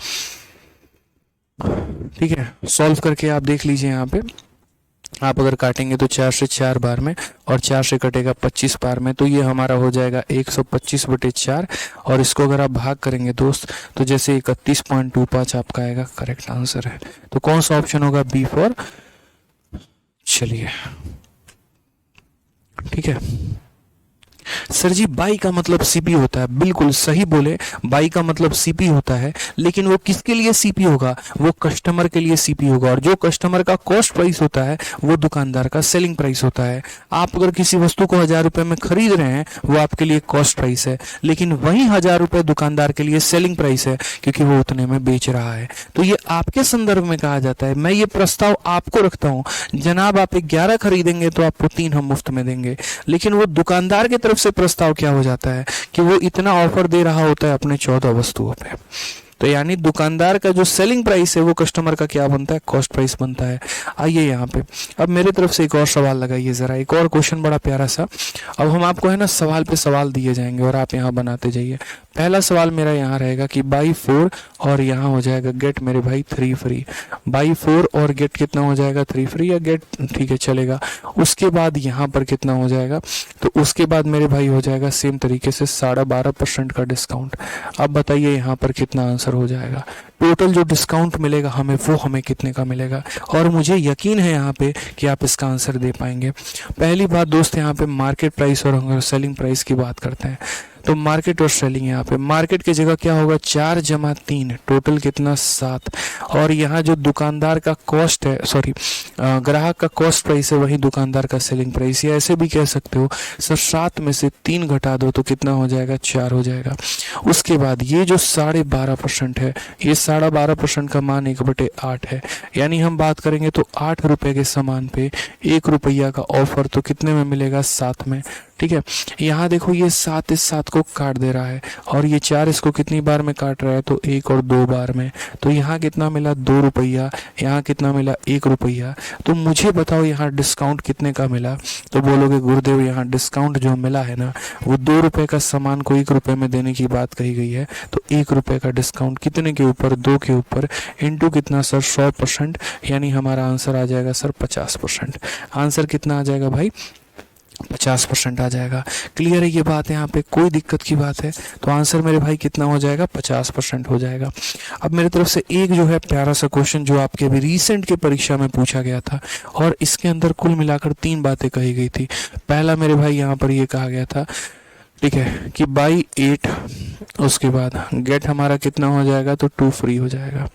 S1: ठीक है, सॉल्व करके आप देख लीजिए। यहाँ पे आप अगर काटेंगे तो 4 से 4 बार में, और 4 से कटेगा 25 बार में, तो ये हमारा हो जाएगा 125/4। और इसको अगर आप भाग करेंगे दोस्त, तो जैसे 31.25 आपका आएगा, करेक्ट आंसर है। तो कौन सा ऑप्शन होगा, बी फॉर। चलिए, ठीक है। सर जी बाई का मतलब सीपी होता है, बिल्कुल सही बोले, बाई का मतलब सीपी होता है, लेकिन वो किसके लिए सीपी होगा, वो कस्टमर के लिए सीपी होगा। और जो कस्टमर का कॉस्ट प्राइस होता है वो दुकानदार का सेलिंग प्राइस होता है। आप अगर किसी वस्तु को 1000 रुपए में खरीद रहे हैं, वो आपके लिए कॉस्ट प्राइस है, लेकिन वही 1000 रुपए दुकानदार के लिए सेलिंग प्राइस है, क्योंकि वो उतने में बेच रहा है। तो ये आपके संदर्भ में कहा जाता है। मैं ये प्रस्ताव आपको रखता हूँ, जनाब आप 11 खरीदेंगे तो आपको 3 हम मुफ्त में देंगे, लेकिन वो दुकानदार की तरफ से प्रस्ताव क्या हो जाता है कि वो इतना ऑफर दे रहा होता है अपने 14 वस्तुओं पे। तो यानी दुकानदार का जो सेलिंग प्राइस है वो कस्टमर का क्या बनता है, कॉस्ट प्राइस बनता है। आइए यहाँ पे अब मेरे तरफ से एक और सवाल लगाइए जरा, एक और क्वेश्चन बड़ा प्यारा सा। अब हम आपको है ना सवाल पे सवाल दिए जाएंगे और आप यहाँ बनाते जाइए। पहला सवाल मेरा यहाँ रहेगा कि बाई 4 और यहाँ हो जाएगा गेट मेरे भाई 3 फ्री। बाई 4 और गेट कितना हो जाएगा, 3 फ्री, या गेट ठीक है चलेगा। उसके बाद यहाँ पर कितना हो जाएगा, तो उसके बाद मेरे भाई हो जाएगा सेम तरीके से 12.5% का डिस्काउंट। अब बताइए यहाँ पर कितना आंसर हो जाएगा, टोटल जो डिस्काउंट मिलेगा हमें वो हमें कितने का मिलेगा। और मुझे यकीन है यहाँ पे कि आप इसका आंसर दे पाएंगे। पहली बात दोस्त, यहाँ पे मार्केट प्राइस और अगर सेलिंग प्राइस की बात करते हैं तो मार्केट और सेलिंग, यहाँ पे मार्केट की जगह क्या होगा, 4 + 3 टोटल कितना 7। और यहाँ जो दुकानदार का कॉस्ट है, सॉरी ग्राहक का कॉस्ट प्राइस है, वही दुकानदार का सेलिंग प्राइस। या ऐसे भी कह सकते हो सर 7 में से 3 घटा दो तो कितना हो जाएगा, 4 हो जाएगा। उसके बाद ये जो 12.5% है, ये 12.5% का मान 1/8 है। यानी हम बात करेंगे तो 8 रुपए के सामान पे 1 रुपया का ऑफर, तो कितने में मिलेगा, 7 में। ठीक है, यहाँ देखो ये 7 इस 7 को काट दे रहा है, और ये 4 इसको कितनी बार में काट रहा है, तो 1 और 2 बार में। तो यहाँ कितना मिला, 2 रुपया, यहाँ कितना मिला, 1 रुपया। तो मुझे बताओ यहाँ डिस्काउंट कितने का मिला, तो बोलोगे गुरुदेव यहाँ डिस्काउंट जो मिला है ना, वो 2 रुपए का सामान को 1 रुपए में देने की बात कही गई है। तो 1 रुपए का डिस्काउंट कितने के ऊपर, 2 के ऊपर, इंटू कितना सर, 100%, यानी हमारा आंसर आ जाएगा सर 50%। आंसर कितना आ जाएगा भाई, 50% आ जाएगा। क्लियर है ये बात, यहाँ पे कोई दिक्कत की बात है। तो आंसर मेरे भाई कितना हो जाएगा, 50% हो जाएगा। अब मेरे तरफ से एक जो है प्यारा सा क्वेश्चन जो आपके अभी रिसेंट के परीक्षा में पूछा गया था, और इसके अंदर कुल मिलाकर 3 बातें कही गई थी। पहला मेरे भाई यहाँ पर ये कहा गया था ठीक है, कि बाई 8, उसके बाद गेट हमारा कितना हो जाएगा, तो 2 फ्री हो जाएगा।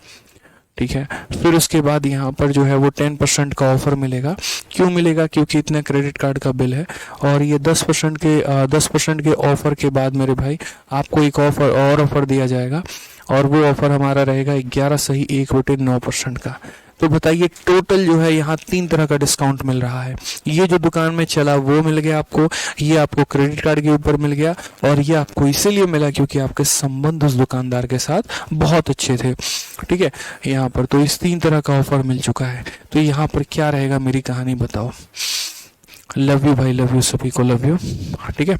S1: ठीक है, फिर उसके बाद यहाँ पर जो है वो 10% का ऑफर मिलेगा। क्यों मिलेगा, क्योंकि इतना क्रेडिट कार्ड का बिल है। और ये 10% के ऑफर के बाद मेरे भाई आपको एक ऑफर दिया जाएगा, और वो ऑफर हमारा रहेगा 11 सही 1/9% का। तो बताइए टोटल जो है यहाँ 3 तरह का डिस्काउंट मिल रहा है। ये जो दुकान में चला वो मिल गया आपको, ये आपको क्रेडिट कार्ड के ऊपर मिल गया, और ये आपको इसीलिए मिला क्योंकि आपके संबंध उस दुकानदार के साथ बहुत अच्छे थे। ठीक है, यहाँ पर तो इस 3 तरह का ऑफर मिल चुका है। तो यहाँ पर क्या रहेगा, मेरी कहानी बताओ। लव यू भाई, लव यू, सभी को लव यू। ठीक है,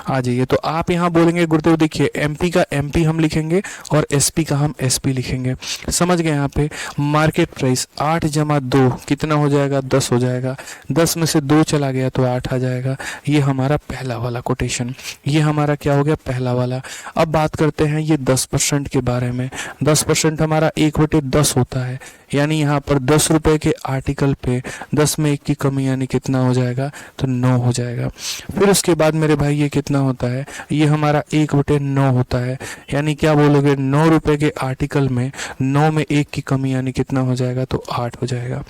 S1: आ जाइए। तो आप यहाँ बोलेंगे गुरुदेव देखिए एमपी का एमपी हम लिखेंगे और एसपी का हम एसपी लिखेंगे। समझ गए। यहाँ पे मार्केट प्राइस 8 जमा 2 कितना हो जाएगा, 10 हो जाएगा। 10 में से 2 चला गया तो 8 आ जाएगा। ये हमारा पहला वाला कोटेशन, ये हमारा क्या हो गया, पहला वाला। अब बात करते हैं ये 10% के बारे में। 10% हमारा 1/10 होता है, यानी यहाँ पर 10 रुपए के आर्टिकल पे 10 में 1 की कमी, यानी कितना हो जाएगा, तो 9 हो जाएगा। फिर उसके बाद मेरे भाई ये कितना होता है, ये हमारा 1/9 होता है, यानी क्या बोलोगे, 9 रुपए के आर्टिकल में 9 में 1 की कमी, यानी कितना हो जाएगा, तो 8 हो जाएगा।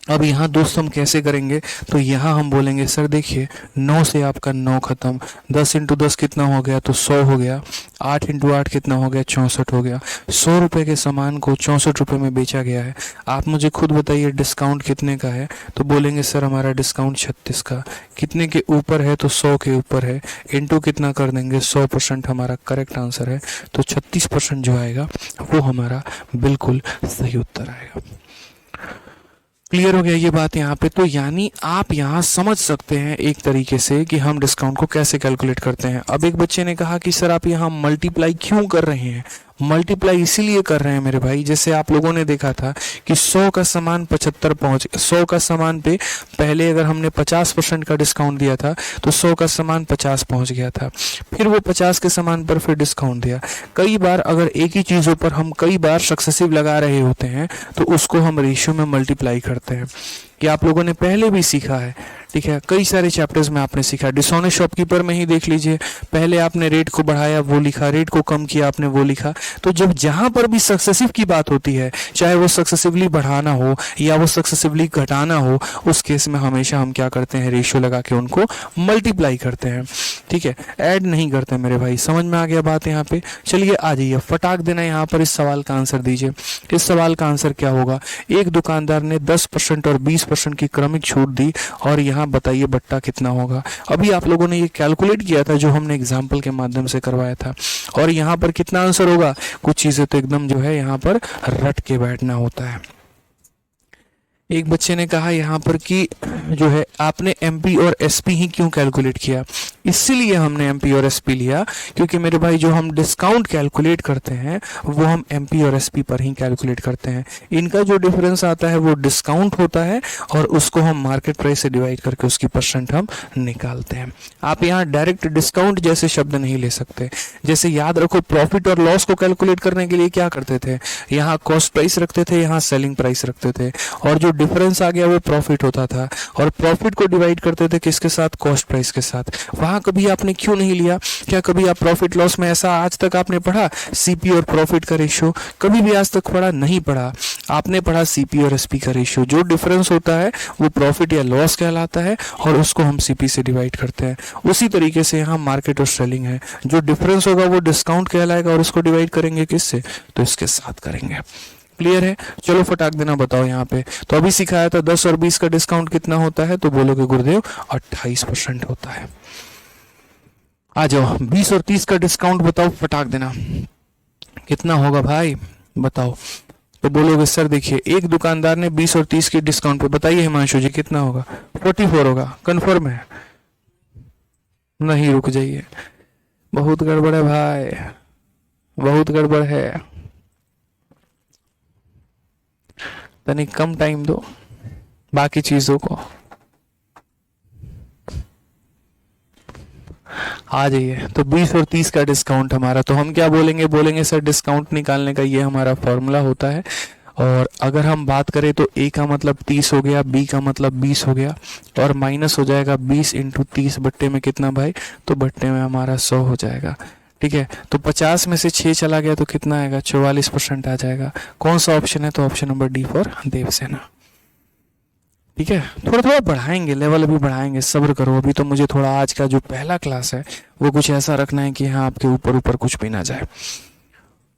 S1: अब यहाँ दोस्त हम कैसे करेंगे, तो यहाँ हम बोलेंगे सर देखिए 9 से आपका 9 खत्म, 10 × 10 कितना हो गया, तो 100 हो गया। 8 × 8 कितना हो गया, 64 हो गया। 100 रुपये के सामान को 64 रुपये में बेचा गया है। आप मुझे खुद बताइए डिस्काउंट कितने का है, तो बोलेंगे सर हमारा डिस्काउंट 36 का। कितने के ऊपर है, तो 100 के ऊपर है। इंटू कितना कर देंगे, 100% हमारा करेक्ट आंसर है। तो 36% जो आएगा वो हमारा बिल्कुल सही उत्तर आएगा। क्लियर हो गया ये बात यहाँ पे। तो यानी आप यहाँ समझ सकते हैं एक तरीके से कि हम डिस्काउंट को कैसे कैलकुलेट करते हैं। अब एक बच्चे ने कहा कि सर आप यहाँ मल्टीप्लाई क्यों कर रहे हैं। मल्टीप्लाई इसीलिए कर रहे हैं मेरे भाई, जैसे आप लोगों ने देखा था कि 100 का सामान 75 पहुंच, 100 का सामान पे पहले अगर हमने 50% का डिस्काउंट दिया था तो 100 का सामान 50 पहुंच गया था। फिर वो 50 के सामान पर फिर डिस्काउंट दिया। कई बार अगर एक ही चीज़ों पर हम कई बार सक्सेसिव लगा रहे होते हैं तो उसको हम रेशियो में मल्टीप्लाई करते हैं, कि आप लोगों ने पहले भी सीखा है। ठीक है, कई सारे चैप्टर्स में आपने सीखा। डिसऑनेस्ट शॉपकीपर में ही देख लीजिए, पहले आपने रेट को बढ़ाया वो लिखा, रेट को कम किया आपने वो लिखा। तो जब जहां पर भी सक्सेसिव की बात होती है, चाहे वो सक्सेसिवली बढ़ाना हो या वो सक्सेसिवली घटाना हो, उस केस में हमेशा हम क्या करते हैं, रेशियो लगा के उनको मल्टीप्लाई करते हैं। ठीक है, ऐड नहीं करते मेरे भाई। समझ में आ गया बात यहाँ पे। चलिए आ जाइए, फटाक देना यहाँ पर इस सवाल का आंसर दीजिए। इस सवाल का आंसर क्या होगा, एक दुकानदार ने 10% और 20% की क्रमिक छूट दी, और यहाँ बताइए बट्टा कितना होगा। अभी आप लोगों ने ये कैलकुलेट किया था जो हमने एग्जाम्पल के माध्यम से करवाया था, और यहाँ पर कितना आंसर होगा। कुछ चीजें तो एकदम जो है यहाँ पर रट के बैठना होता है। एक बच्चे ने कहा यहाँ पर कि जो है आपने एमपी और एसपी ही क्यों कैलकुलेट किया। इसीलिए हमने एमपी और एसपी लिया क्योंकि मेरे भाई जो हम डिस्काउंट कैलकुलेट करते हैं वो हम एमपी और एसपी पर ही कैलकुलेट करते हैं। इनका जो डिफरेंस आता है वो डिस्काउंट होता है, और उसको हम मार्केट प्राइस से डिवाइड करके उसकी परसेंट हम निकालते हैं। आप यहाँ डायरेक्ट डिस्काउंट जैसे शब्द नहीं ले सकते। जैसे याद रखो, प्रॉफिट और लॉस को कैलकुलेट करने के लिए क्या करते थे, यहाँ कॉस्ट प्राइस रखते थे, यहाँ सेलिंग प्राइस रखते थे, और जो डिफरेंस आ गया वो प्रॉफिट होता था, और प्रॉफिट को डिवाइड करते थे किसके साथ, कॉस्ट प्राइस के साथ। वहां कभी आपने क्यों नहीं लिया, क्या कभी आप प्रॉफिट लॉस में ऐसा आज तक आपने पढ़ा सीपी और प्रॉफिट का रेशियो, कभी भी आज तक पढ़ा नहीं पढ़ा। आपने पढ़ा सीपी और एसपी का रेशियो, जो डिफरेंस होता है वो प्रॉफिट या लॉस कहलाता है, और उसको हम सीपी से डिवाइड करते हैं। उसी तरीके से यहाँ मार्केट और सेलिंग है, जो डिफरेंस होगा वो डिस्काउंट कहलाएगा, और उसको डिवाइड करेंगे किससे, तो इसके साथ करेंगे। क्लियर है। चलो फटाक देना बताओ यहाँ पे। तो अभी सिखाया था 10 और 20 का डिस्काउंट कितना होता है, तो बोलोगे गुरुदेव 28% होता है। आ जाओ 20 और 30 का डिस्काउंट बताओ, फटाक देना कितना होगा भाई बताओ। तो बोलोगे सर देखिए एक दुकानदार ने 20 और 30 के डिस्काउंट पे, बताइए हिमांशु जी कितना होगा, 44 होगा, कंफर्म है। नहीं रुक जाइए, बहुत गड़बड़ है भाई, बहुत गड़बड़ है, तनिक कम टाइम दो बाकी चीजों को। आ जाइए। तो 20 और 30 का डिस्काउंट हमारा, तो हम क्या बोलेंगे, बोलेंगे सर डिस्काउंट निकालने का ये हमारा फॉर्मूला होता है, और अगर हम बात करें तो ए का मतलब 30 हो गया, बी का मतलब 20 हो गया, और माइनस हो जाएगा 20 इंटू 30 बट्टे में कितना भाई, तो बट्टे में हमारा 100 हो जाएगा। ठीक है, तो 50 में से 6 चला गया तो कितना आएगा, 44% आ जाएगा। कौन सा ऑप्शन है, तो option number D for Devsena. ठीक है, थोड़ा थोड़ा बढ़ाएंगे, लेवल अभी बढ़ाएंगे, सब्र करो। अभी तो मुझे थोड़ा आज का जो पहला क्लास है वो कुछ ऐसा रखना है कि हाँ आपके ऊपर ऊपर कुछ भी ना जाए।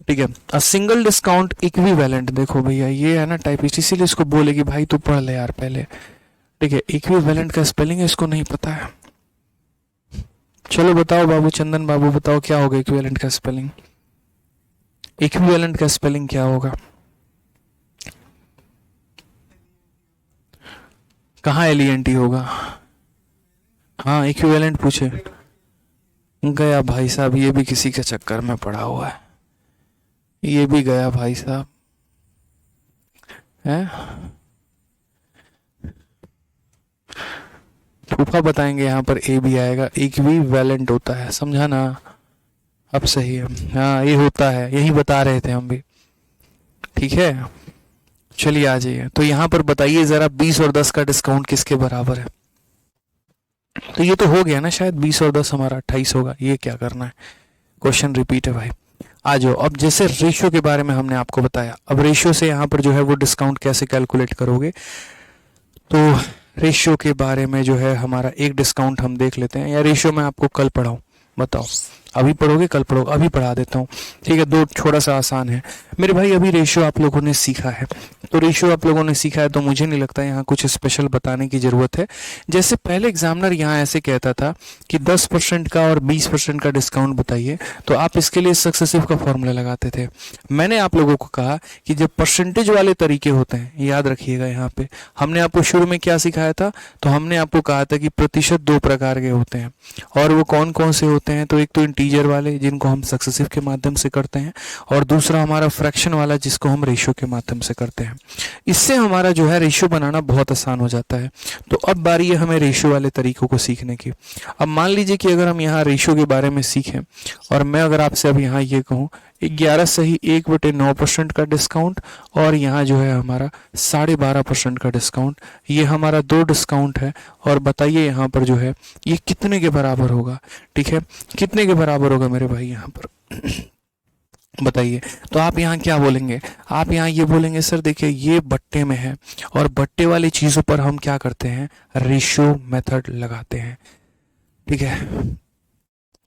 S1: ठीक है, अ सिंगल डिस्काउंट इक्विवेलेंट, देखो भैया ये है ना टाइपिस्ट, इसीलिए इसको बोलेगी भाई तू पढ़ ले यार पहले। ठीक है, इक्विवेलेंट का स्पेलिंग इसको नहीं पता है। चलो बताओ बाबू, चंदन बाबू बताओ क्या होगा इक्विवेलेंट का स्पेलिंग, इक्विवेलेंट का स्पेलिंग क्या होगा। कहाँ एलिएंटी होगा, हाँ इक्विवेलेंट पूछे, गया भाई साहब, ये भी किसी के चक्कर में पड़ा हुआ है, ये भी गया भाई साहब है। फूफा बताएंगे, यहाँ पर ए भी आएगा, इक्विवेलेंट होता है, समझा ना। अब सही है, हाँ ये होता है, यही बता रहे थे हम भी। ठीक है, चलिए आ जाइए। तो यहाँ पर बताइए जरा 20 और 10 का डिस्काउंट किसके बराबर है। तो ये तो हो गया ना शायद, 20 और 10 हमारा 28 होगा। ये क्या करना है, क्वेश्चन रिपीट है भाई। आ जाओ, अब जैसे रेशियो के बारे में हमने आपको बताया, अब रेशियो से यहाँ पर जो है वो डिस्काउंट कैसे कैलकुलेट करोगे। तो रेशियो के बारे में जो है हमारा एक डिस्काउंट हम देख लेते हैं, या रेशियो मैं आपको कल पढ़ाऊँ, बताओ अभी पढ़ोगे कल पढ़ोगे, अभी पढ़ा देता हूँ। ठीक है, दो थोड़ा सा आसान है मेरे भाई। अभी रेशियो आप लोगों ने सीखा है, तो रेशियो आप लोगों ने सीखा है तो मुझे नहीं लगता यहाँ कुछ स्पेशल बताने की ज़रूरत है। जैसे पहले एग्जामिनर यहाँ ऐसे कहता था कि 10% का और 20% का डिस्काउंट बताइए, तो आप इसके लिए सक्सेसिव का फॉर्मूला लगाते थे। मैंने आप लोगों को कहा कि जब परसेंटेज वाले तरीके होते हैं, याद रखिएगा यहाँ पे हमने आपको शुरू में क्या सिखाया था, तो हमने आपको कहा था कि प्रतिशत दो प्रकार के होते हैं, और वो कौन कौन से होते हैं। तो एक तो इंटीजर वाले जिनको हम सक्सेसिव के माध्यम से करते हैं, और दूसरा हमारा फ्रैक्शन वाला जिसको हम रेशियो के माध्यम से करते हैं। इससे हमारा जो है रेशियो बनाना बहुत आसान हो जाता है। तो अब बारी है हमें रेशियो वाले तरीकों को सीखने की। अब मान लीजिए कि अगर हम यहाँ रेशियो के बारे में सीखें, और मैं अगर आपसे अब यहाँ ये कहूँ 11 सही 1/9% का डिस्काउंट, और यहाँ जो है हमारा 12.5% का डिस्काउंट, ये हमारा दो डिस्काउंट है। और बताइए यहाँ पर जो है ये कितने के बराबर होगा। ठीक है, कितने के बराबर होगा मेरे भाई यहाँ पर बताइए। तो आप यहाँ क्या बोलेंगे, आप यहाँ ये बोलेंगे सर देखिए ये बट्टे में है, और बट्टे वाली चीज़ों पर हम क्या करते हैं, रेशियो मेथड लगाते हैं। ठीक है,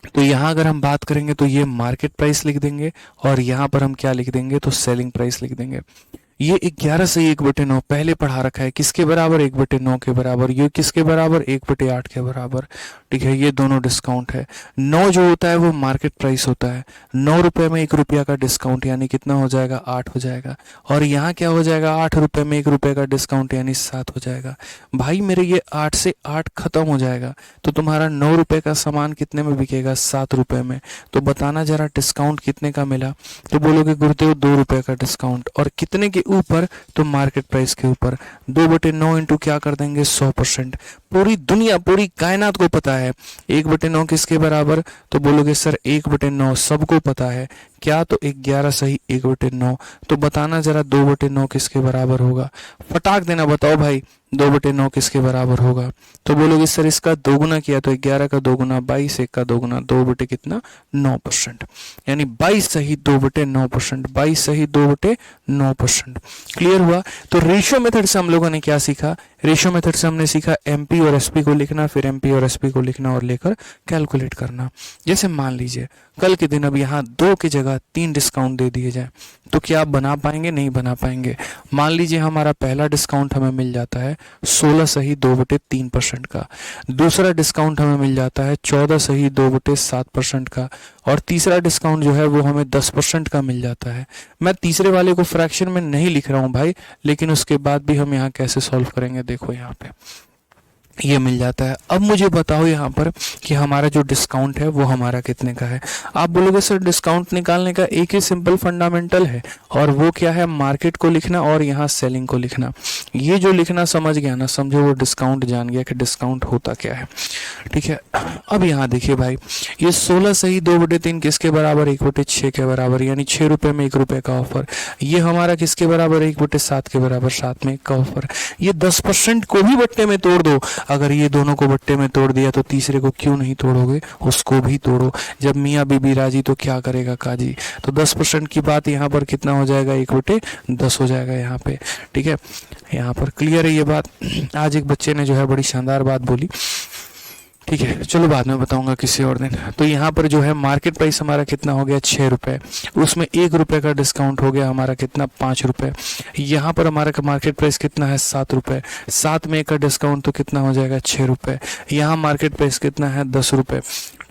S1: तो यहाँ अगर हम बात करेंगे तो ये मार्केट प्राइस लिख देंगे, और यहाँ पर हम क्या लिख देंगे, तो सेलिंग प्राइस लिख देंगे। ये 11 से 1/9 पहले पढ़ा रखा है, किसके बराबर, 1/9 के बराबर। ये किसके बराबर, 1/8 के बराबर। ठीक है, ये दोनों डिस्काउंट है। 9 जो होता है वो मार्केट प्राइस होता है, 9 रुपए में 1 रुपया का डिस्काउंट, यानी कितना हो जाएगा, 8 हो जाएगा। और यहाँ क्या हो जाएगा, 8 रुपए में 1 रुपये का डिस्काउंट, यानी 7 हो जाएगा। भाई मेरे ये 8 से 8 खत्म हो जाएगा, तो तुम्हारा 9 रुपए का सामान कितने में बिकेगा, 7 रुपए में। तो बताना जरा डिस्काउंट कितने का मिला, तो बोलोगे गुरुदेव 2 रुपए का डिस्काउंट, और कितने के ऊपर, तो मार्केट प्राइस के ऊपर। 2/9 इंटू क्या कर देंगे, 100%। पूरी दुनिया पूरी कायनात को पता है 1/9 किसके बराबर, तो बोलोगे सर 1/9 सबको पता है क्या, तो 11 सही 1/9। तो बताना जरा 2/9 किसके बराबर होगा, फटाक देना बताओ भाई 2/9 किसके बराबर होगा। तो बोलोगे सर इसका दोगुना किया, तो 11 का दोगुना 22, 1 का दोगुना 2 बटे कितना 9%, यानी 22 सही 2/9%, 22 सही 2/9%। क्लियर हुआ। तो रेशियो मेथड से हम लोगों ने क्या सीखा, रेशियो मेथड से हमने सीखा एमपी और एसपी को लिखना, फिर एमपी और एसपी को लिखना और लेकर कैलकुलेट करना। जैसे मान लीजिए कल के दिन अब यहाँ 2 की जगह 3 डिस्काउंट दे दिए जाए, तो क्या आप बना पाएंगे, नहीं बना पाएंगे। मान लीजिए हमारा पहला डिस्काउंट हमें मिल जाता है 16 सही 2/3% का, दूसरा डिस्काउंट हमें मिल जाता है 14 सही 2/7% का, और तीसरा डिस्काउंट जो है वो हमें 10% का मिल जाता है। मैं तीसरे वाले को फ्रैक्शन में नहीं लिख रहा हूँ भाई, लेकिन उसके बाद भी हम यहाँ कैसे सॉल्व करेंगे, देखो यहाँ पे ये मिल जाता है। अब मुझे बताओ यहाँ पर कि हमारा जो डिस्काउंट है वो हमारा कितने का है। आप बोलोगे सर डिस्काउंट निकालने का एक ही सिंपल फंडामेंटल है, और वो क्या है, मार्केट को लिखना और यहाँ सेलिंग को लिखना। ये जो लिखना समझ गया ना, समझो वो डिस्काउंट जान गया कि डिस्काउंट होता क्या है। ठीक है, अब यहाँ देखिए भाई, ये 16 सही 2/3 किसके बराबर, 1/6 के बराबर, यानी 6 रुपये में 1 रुपये का ऑफर। ये हमारा किसके बराबर, 1/7 के बराबर, 7 में 1 का ऑफर। ये 10% को भी बट्टे में तोड़ दो। अगर ये दोनों को बट्टे में तोड़ दिया तो तीसरे को क्यों नहीं तोड़ोगे, उसको भी तोड़ो। जब मियाँ बीबी राजी तो क्या करेगा काजी। तो 10% की बात यहाँ पर कितना हो जाएगा, 1/10 हो जाएगा यहाँ पे। ठीक है, यहाँ पर क्लियर है ये बात। आज एक बच्चे ने जो है बड़ी शानदार बात बोली। ठीक है, चलो बाद में बताऊंगा किसी और दिन। तो यहाँ पर जो है मार्केट प्राइस हमारा कितना हो गया, 6 रुपये। उसमें 1 रुपये का डिस्काउंट हो गया हमारा कितना, 5 रुपये। यहाँ पर हमारा मार्केट प्राइस कितना है, 7 रुपये। 7 में 1 का डिस्काउंट तो कितना हो जाएगा, 6 रुपये। यहाँ मार्केट प्राइस कितना है, 10 रुपये।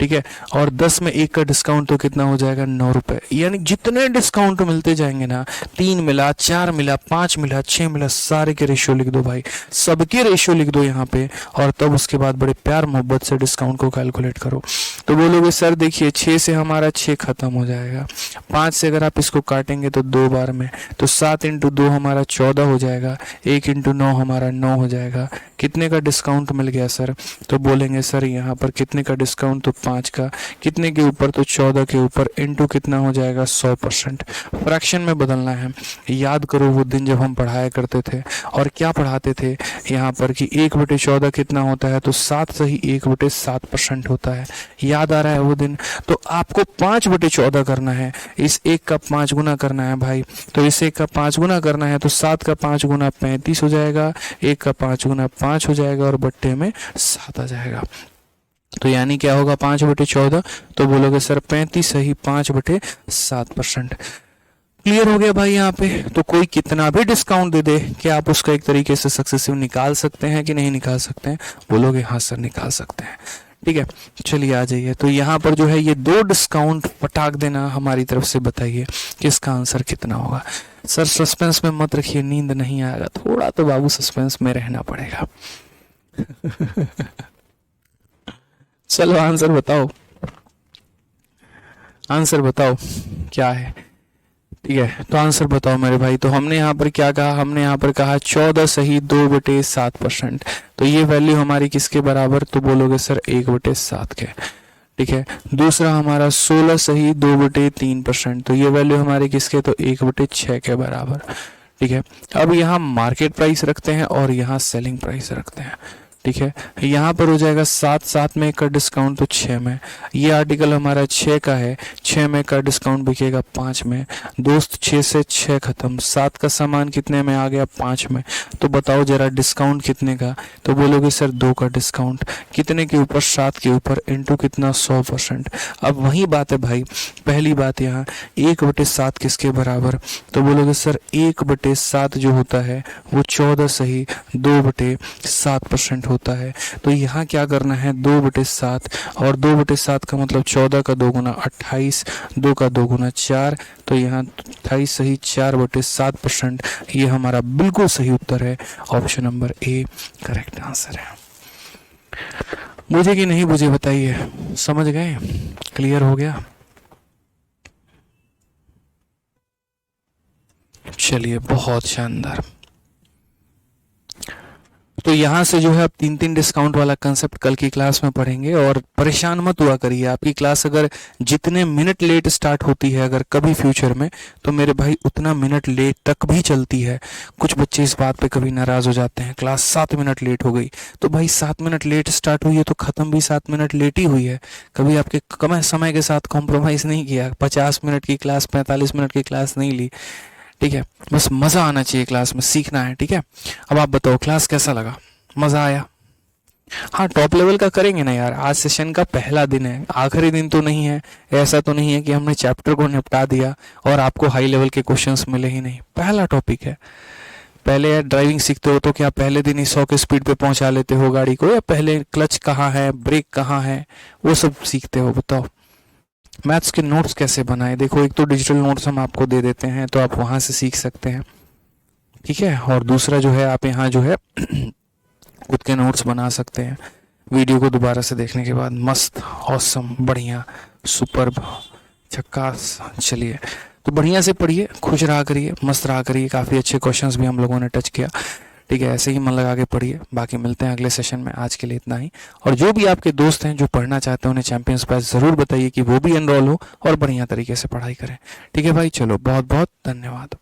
S1: ठीक है, और 10 में 1 का डिस्काउंट तो कितना हो जाएगा, 9 रुपये। यानी जितने डिस्काउंट मिलते जाएंगे ना, 3 मिला, 4 मिला, 5 मिला, 6 मिला, सारे के रेशियो लिख दो भाई, सबके रेशियो लिख दो यहाँ पे, और तब उसके बाद बड़े प्यार मोहब्बत से डिस्काउंट को कैलकुलेट करो। तो बोलोगे सर देखिए 6 से हमारा 6 खत्म हो जाएगा, 5 से अगर आप इसको काटेंगे तो 2 बार में, तो 7 × 2 हमारा 14 हो जाएगा, 1 × 9 हमारा 9 हो जाएगा। कितने का डिस्काउंट मिल गया सर, तो बोलेंगे सर यहाँ पर कितने का डिस्काउंट, तो 5 का। कितने के ऊपर, तो 14 के ऊपर, इनटू कितना हो जाएगा, 100%। फ्रैक्शन में बदलना है। याद करो वो दिन जब हम पढ़ाया करते थे, और क्या पढ़ाते थे यहाँ पर कि 1/14 कितना होता है, तो 7 सही 1/7% होता है। याद आ रहा है वो दिन। तो आपको 5/14 करना है, इस 1 का 5 गुना करना है भाई। तो इस 1 का 5 गुना करना है, तो 7 का 5 गुना 35 हो जाएगा, 1 का 5 गुना 5 हो जाएगा, और बट्टे में 7 आ जाएगा। तो यानी क्या होगा, 5/14। तो बोलोगे सर 35 सही 5/7%। क्लियर हो गया भाई यहाँ पे। तो कोई कितना भी डिस्काउंट दे दे, क्या आप उसका एक तरीके से सक्सेसिव निकाल सकते हैं कि नहीं निकाल सकते हैं, बोलोगे हाँ सर निकाल सकते हैं। ठीक है, चलिए आ जाइए। तो यहाँ पर जो है ये 2 डिस्काउंट पटाक देना हमारी तरफ से, बताइए कि इसका आंसर कितना होगा। सर सस्पेंस में मत रखिए, नींद नहीं आएगा, थोड़ा तो बाबू सस्पेंस में रहना पड़ेगा। चलो आंसर बताओ, आंसर बताओ क्या है। ठीक है, तो आंसर बताओ मेरे भाई। तो हमने यहाँ पर क्या कहा, हमने यहाँ पर कहा 14 सही 2/7%। तो ये वैल्यू हमारी किसके बराबर, तो बोलोगे सर 1/7 के। ठीक है, दूसरा हमारा 16 सही 2/3%। तो ये वैल्यू हमारी किसके, तो 1/6 के बराबर। ठीक है, अब यहाँ मार्केट प्राइस रखते हैं और यहाँ सेलिंग प्राइस रखते हैं। ठीक है, यहाँ पर हो जाएगा 7, 7 में 1 का डिस्काउंट तो 6 में। ये आर्टिकल हमारा 6 का है, 6 में का डिस्काउंट बिकेगा 5 में। दोस्त 6 से 6 खत्म, 7 का सामान कितने में आ गया, 5 में। तो बताओ जरा डिस्काउंट कितने का, तो बोलोगे सर 2 का डिस्काउंट। कितने के ऊपर, 7 के ऊपर, इनटू कितना, 100%। अब वही बात है भाई, पहली बात यहाँ 1/7 किसके बराबर, तो बोलोगे सर 1/7 जो होता है वो 14 सही 2/7% होता है। तो यहाँ क्या करना है, 2/7, और 2/7 का मतलब 14 का 2 गुना 28, 2 का 2 गुना 4। तो यहाँ 28 सही 4/7%। ये हमारा बिल्कुल सही उत्तर है, option number A correct answer है। बुझे कि नहीं बुझे बताइए, समझ गए, क्लियर हो गया। चलिए बहुत शानदार। तो यहाँ से जो है आप 3 डिस्काउंट वाला कंसेप्ट कल की क्लास में पढ़ेंगे, और परेशान मत हुआ करिए। आपकी क्लास अगर जितने मिनट लेट स्टार्ट होती है अगर कभी फ्यूचर में, तो मेरे भाई उतना मिनट लेट तक भी चलती है। कुछ बच्चे इस बात पे कभी नाराज हो जाते हैं, क्लास 7 मिनट लेट हो गई। तो भाई 7 मिनट लेट स्टार्ट हुई है तो ख़त्म भी 7 मिनट लेट ही हुई है। कभी आपके कम समय के साथ कॉम्प्रोमाइज़ नहीं किया, 50 मिनट की क्लास 45 मिनट की क्लास नहीं ली। ठीक है, बस मज़ा आना चाहिए क्लास में, सीखना है। ठीक है, अब आप बताओ क्लास कैसा लगा, मज़ा आया। हाँ टॉप लेवल का करेंगे ना यार, आज सेशन का पहला दिन है, आखिरी दिन तो नहीं है। ऐसा तो नहीं है कि हमने चैप्टर को निपटा दिया और आपको हाई लेवल के क्वेश्चंस मिले ही नहीं। पहला टॉपिक है। पहले यार ड्राइविंग सीखते हो तो क्या पहले दिन ही 100 के स्पीड पे पहुंचा लेते हो गाड़ी को, या पहले क्लच कहाँ है, ब्रेक कहाँ है, वो सब सीखते हो। बताओ मैथ्स के नोट्स कैसे बनाए। देखो एक तो डिजिटल नोट्स हम आपको दे देते हैं, तो आप वहाँ से सीख सकते हैं। ठीक है, और दूसरा जो है आप यहाँ जो है खुद के नोट्स बना सकते हैं वीडियो को दोबारा से देखने के बाद। मस्त, ऑसम, बढ़िया, सुपर्ब, झक्कास। चलिए, तो बढ़िया से पढ़िए, खुश रहा करिए, मस्त रहा करिए। काफ़ी अच्छे क्वेश्चंस भी हम लोगों ने टच किया, ठीक है। ऐसे ही मन लगा के पढ़िए। बाकी मिलते हैं अगले सेशन में, आज के लिए इतना ही। और जो भी आपके दोस्त हैं जो पढ़ना चाहते हैं उन्हें चैंपियंस बैच ज़रूर बताइए कि वो भी एनरोल हो और बढ़िया तरीके से पढ़ाई करें, ठीक है भाई। चलो, बहुत बहुत धन्यवाद।